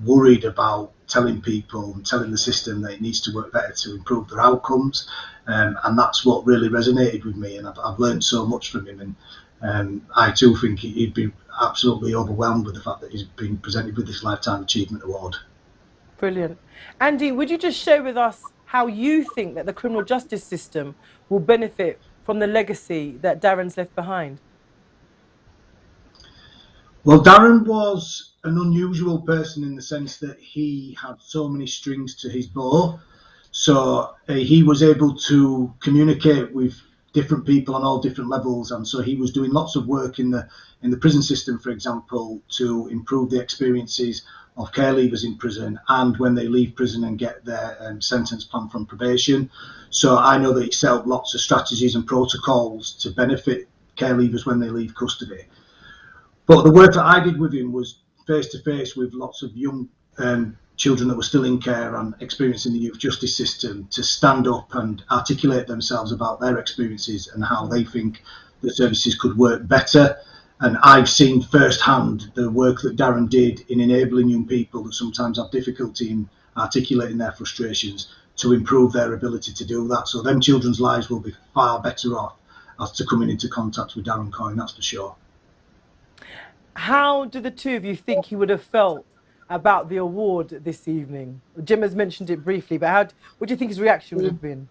worried about telling people and telling the system that it needs to work better to improve their outcomes, and that's what really resonated with me, and I've learned so much from him, and I too think he'd be absolutely overwhelmed with the fact that he's been presented with this Lifetime Achievement Award. Brilliant. Andy, would you just share with us how you think that the criminal justice system will benefit from the legacy that Darren's left behind? Well, Darren was an unusual person in the sense that he had so many strings to his bow. So he was able to communicate with different people on all different levels, and so he was doing lots of work in the prison system, for example, to improve the experiences of care leavers in prison and when they leave prison and get their sentence plan from probation. So I know that he set up lots of strategies and protocols to benefit care leavers when they leave custody. But the work that I did with him was face-to-face with lots of young children that were still in care and experiencing the youth justice system to stand up and articulate themselves about their experiences and how they think the services could work better. And I've seen firsthand the work that Darren did in enabling young people that sometimes have difficulty in articulating their frustrations to improve their ability to do that. So them children's lives will be far better off as to coming into contact with Darren Coyne, that's for sure. How do the two of you think he would have felt about the award this evening? Jim has mentioned it briefly, but what do you think his reaction would have been?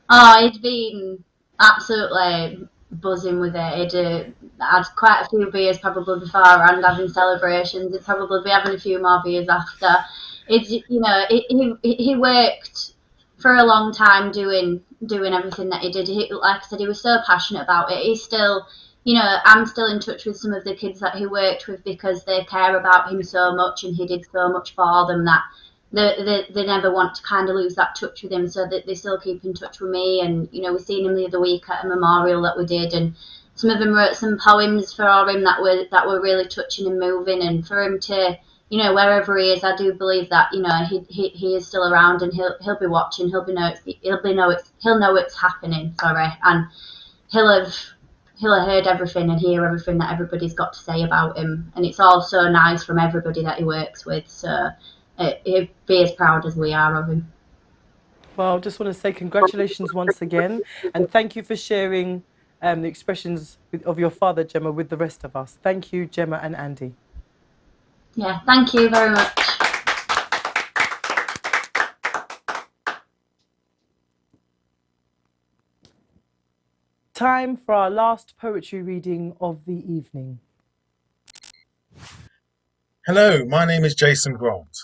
He'd been absolutely buzzing with it. He'd had quite a few beers probably before and having celebrations. He'd probably be having a few more beers after. He worked for a long time doing everything that he did. Like I said, he was so passionate about it. He's still, I'm still in touch with some of the kids that he worked with because they care about him so much and he did so much for them that they never want to kind of lose that touch with him, so that they still keep in touch with me. And we seen him the other week at a memorial that we did, and some of them wrote some poems for him that were really touching and moving. And for him to, wherever he is, I do believe that he is still around, and he'll be watching. He'll know it's happening. And he'll have heard everything and hear everything that everybody's got to say about him, and it's all so nice from everybody that he works with. So he'd be as proud as we are of him. Well, I just want to say congratulations once again, and thank you for sharing the expressions of your father, Gemma, with the rest of us. Thank you, Gemma and Andy. Yeah, thank you very much. Time for our last poetry reading of the evening. Hello, my name is Jason Grant,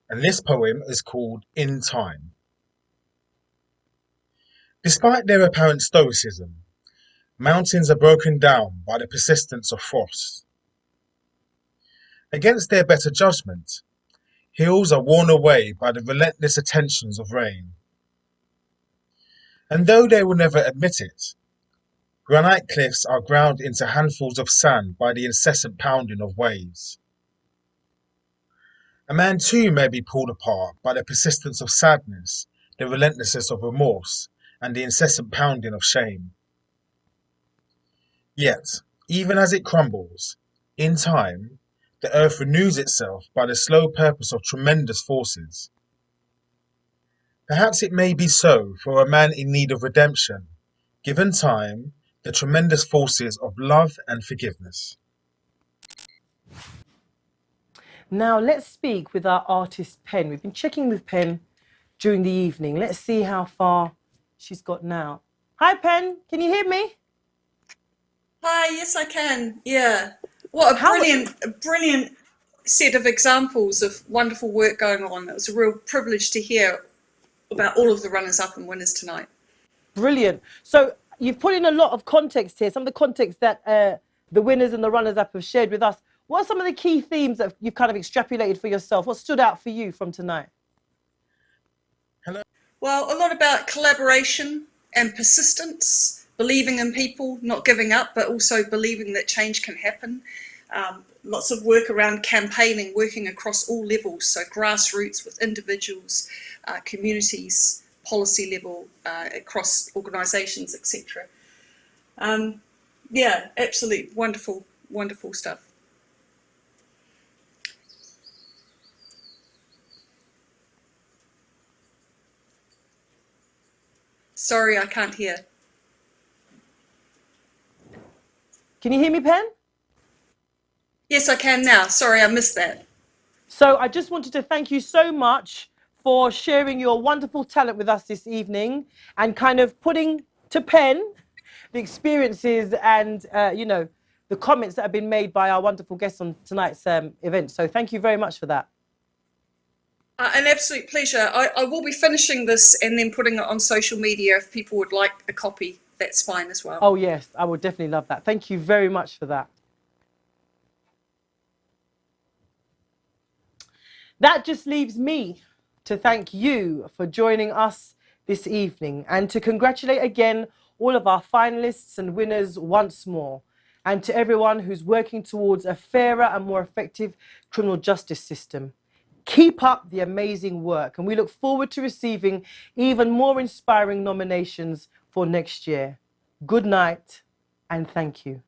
and this poem is called In Time. Despite their apparent stoicism, mountains are broken down by the persistence of frost. Against their better judgment, hills are worn away by the relentless attentions of rain. And though they will never admit it, granite cliffs are ground into handfuls of sand by the incessant pounding of waves. A man too may be pulled apart by the persistence of sadness, the relentlessness of remorse, and the incessant pounding of shame. Yet, even as it crumbles, in time, the earth renews itself by the slow purpose of tremendous forces. Perhaps it may be so for a man in need of redemption, given time, the tremendous forces of love and forgiveness. Now let's speak with our artist Pen. We've been checking with Pen during the evening. Let's see how far she's got now. Hi Pen, can you hear me? Hi, yes I can. Yeah. What a brilliant set of examples of wonderful work going on. It was a real privilege to hear about all of the runners-up and winners tonight. Brilliant. So you've put in a lot of context here, some of the context that the winners and the runners-up have shared with us. What are some of the key themes that you've kind of extrapolated for yourself? What stood out for you from tonight? Well, a lot about collaboration and persistence, believing in people, not giving up, but also believing that change can happen. Lots of work around campaigning, working across all levels, so grassroots with individuals, communities, policy level, across organisations, etc. Yeah, absolutely wonderful, wonderful stuff. Sorry, I can't hear. Can you hear me, Pen? Yes, I can now. Sorry, I missed that. So I just wanted to thank you so much for sharing your wonderful talent with us this evening and kind of putting to pen the experiences and, you know, the comments that have been made by our wonderful guests on tonight's event. So thank you very much for that. An absolute pleasure. I will be finishing this and then putting it on social media. If people would like a copy, that's fine as well. Oh, yes, I would definitely love that. Thank you very much for that. That just leaves me to thank you for joining us this evening and to congratulate again all of our finalists and winners once more, and to everyone who's working towards a fairer and more effective criminal justice system. Keep up the amazing work, and we look forward to receiving even more inspiring nominations for next year. Good night and thank you.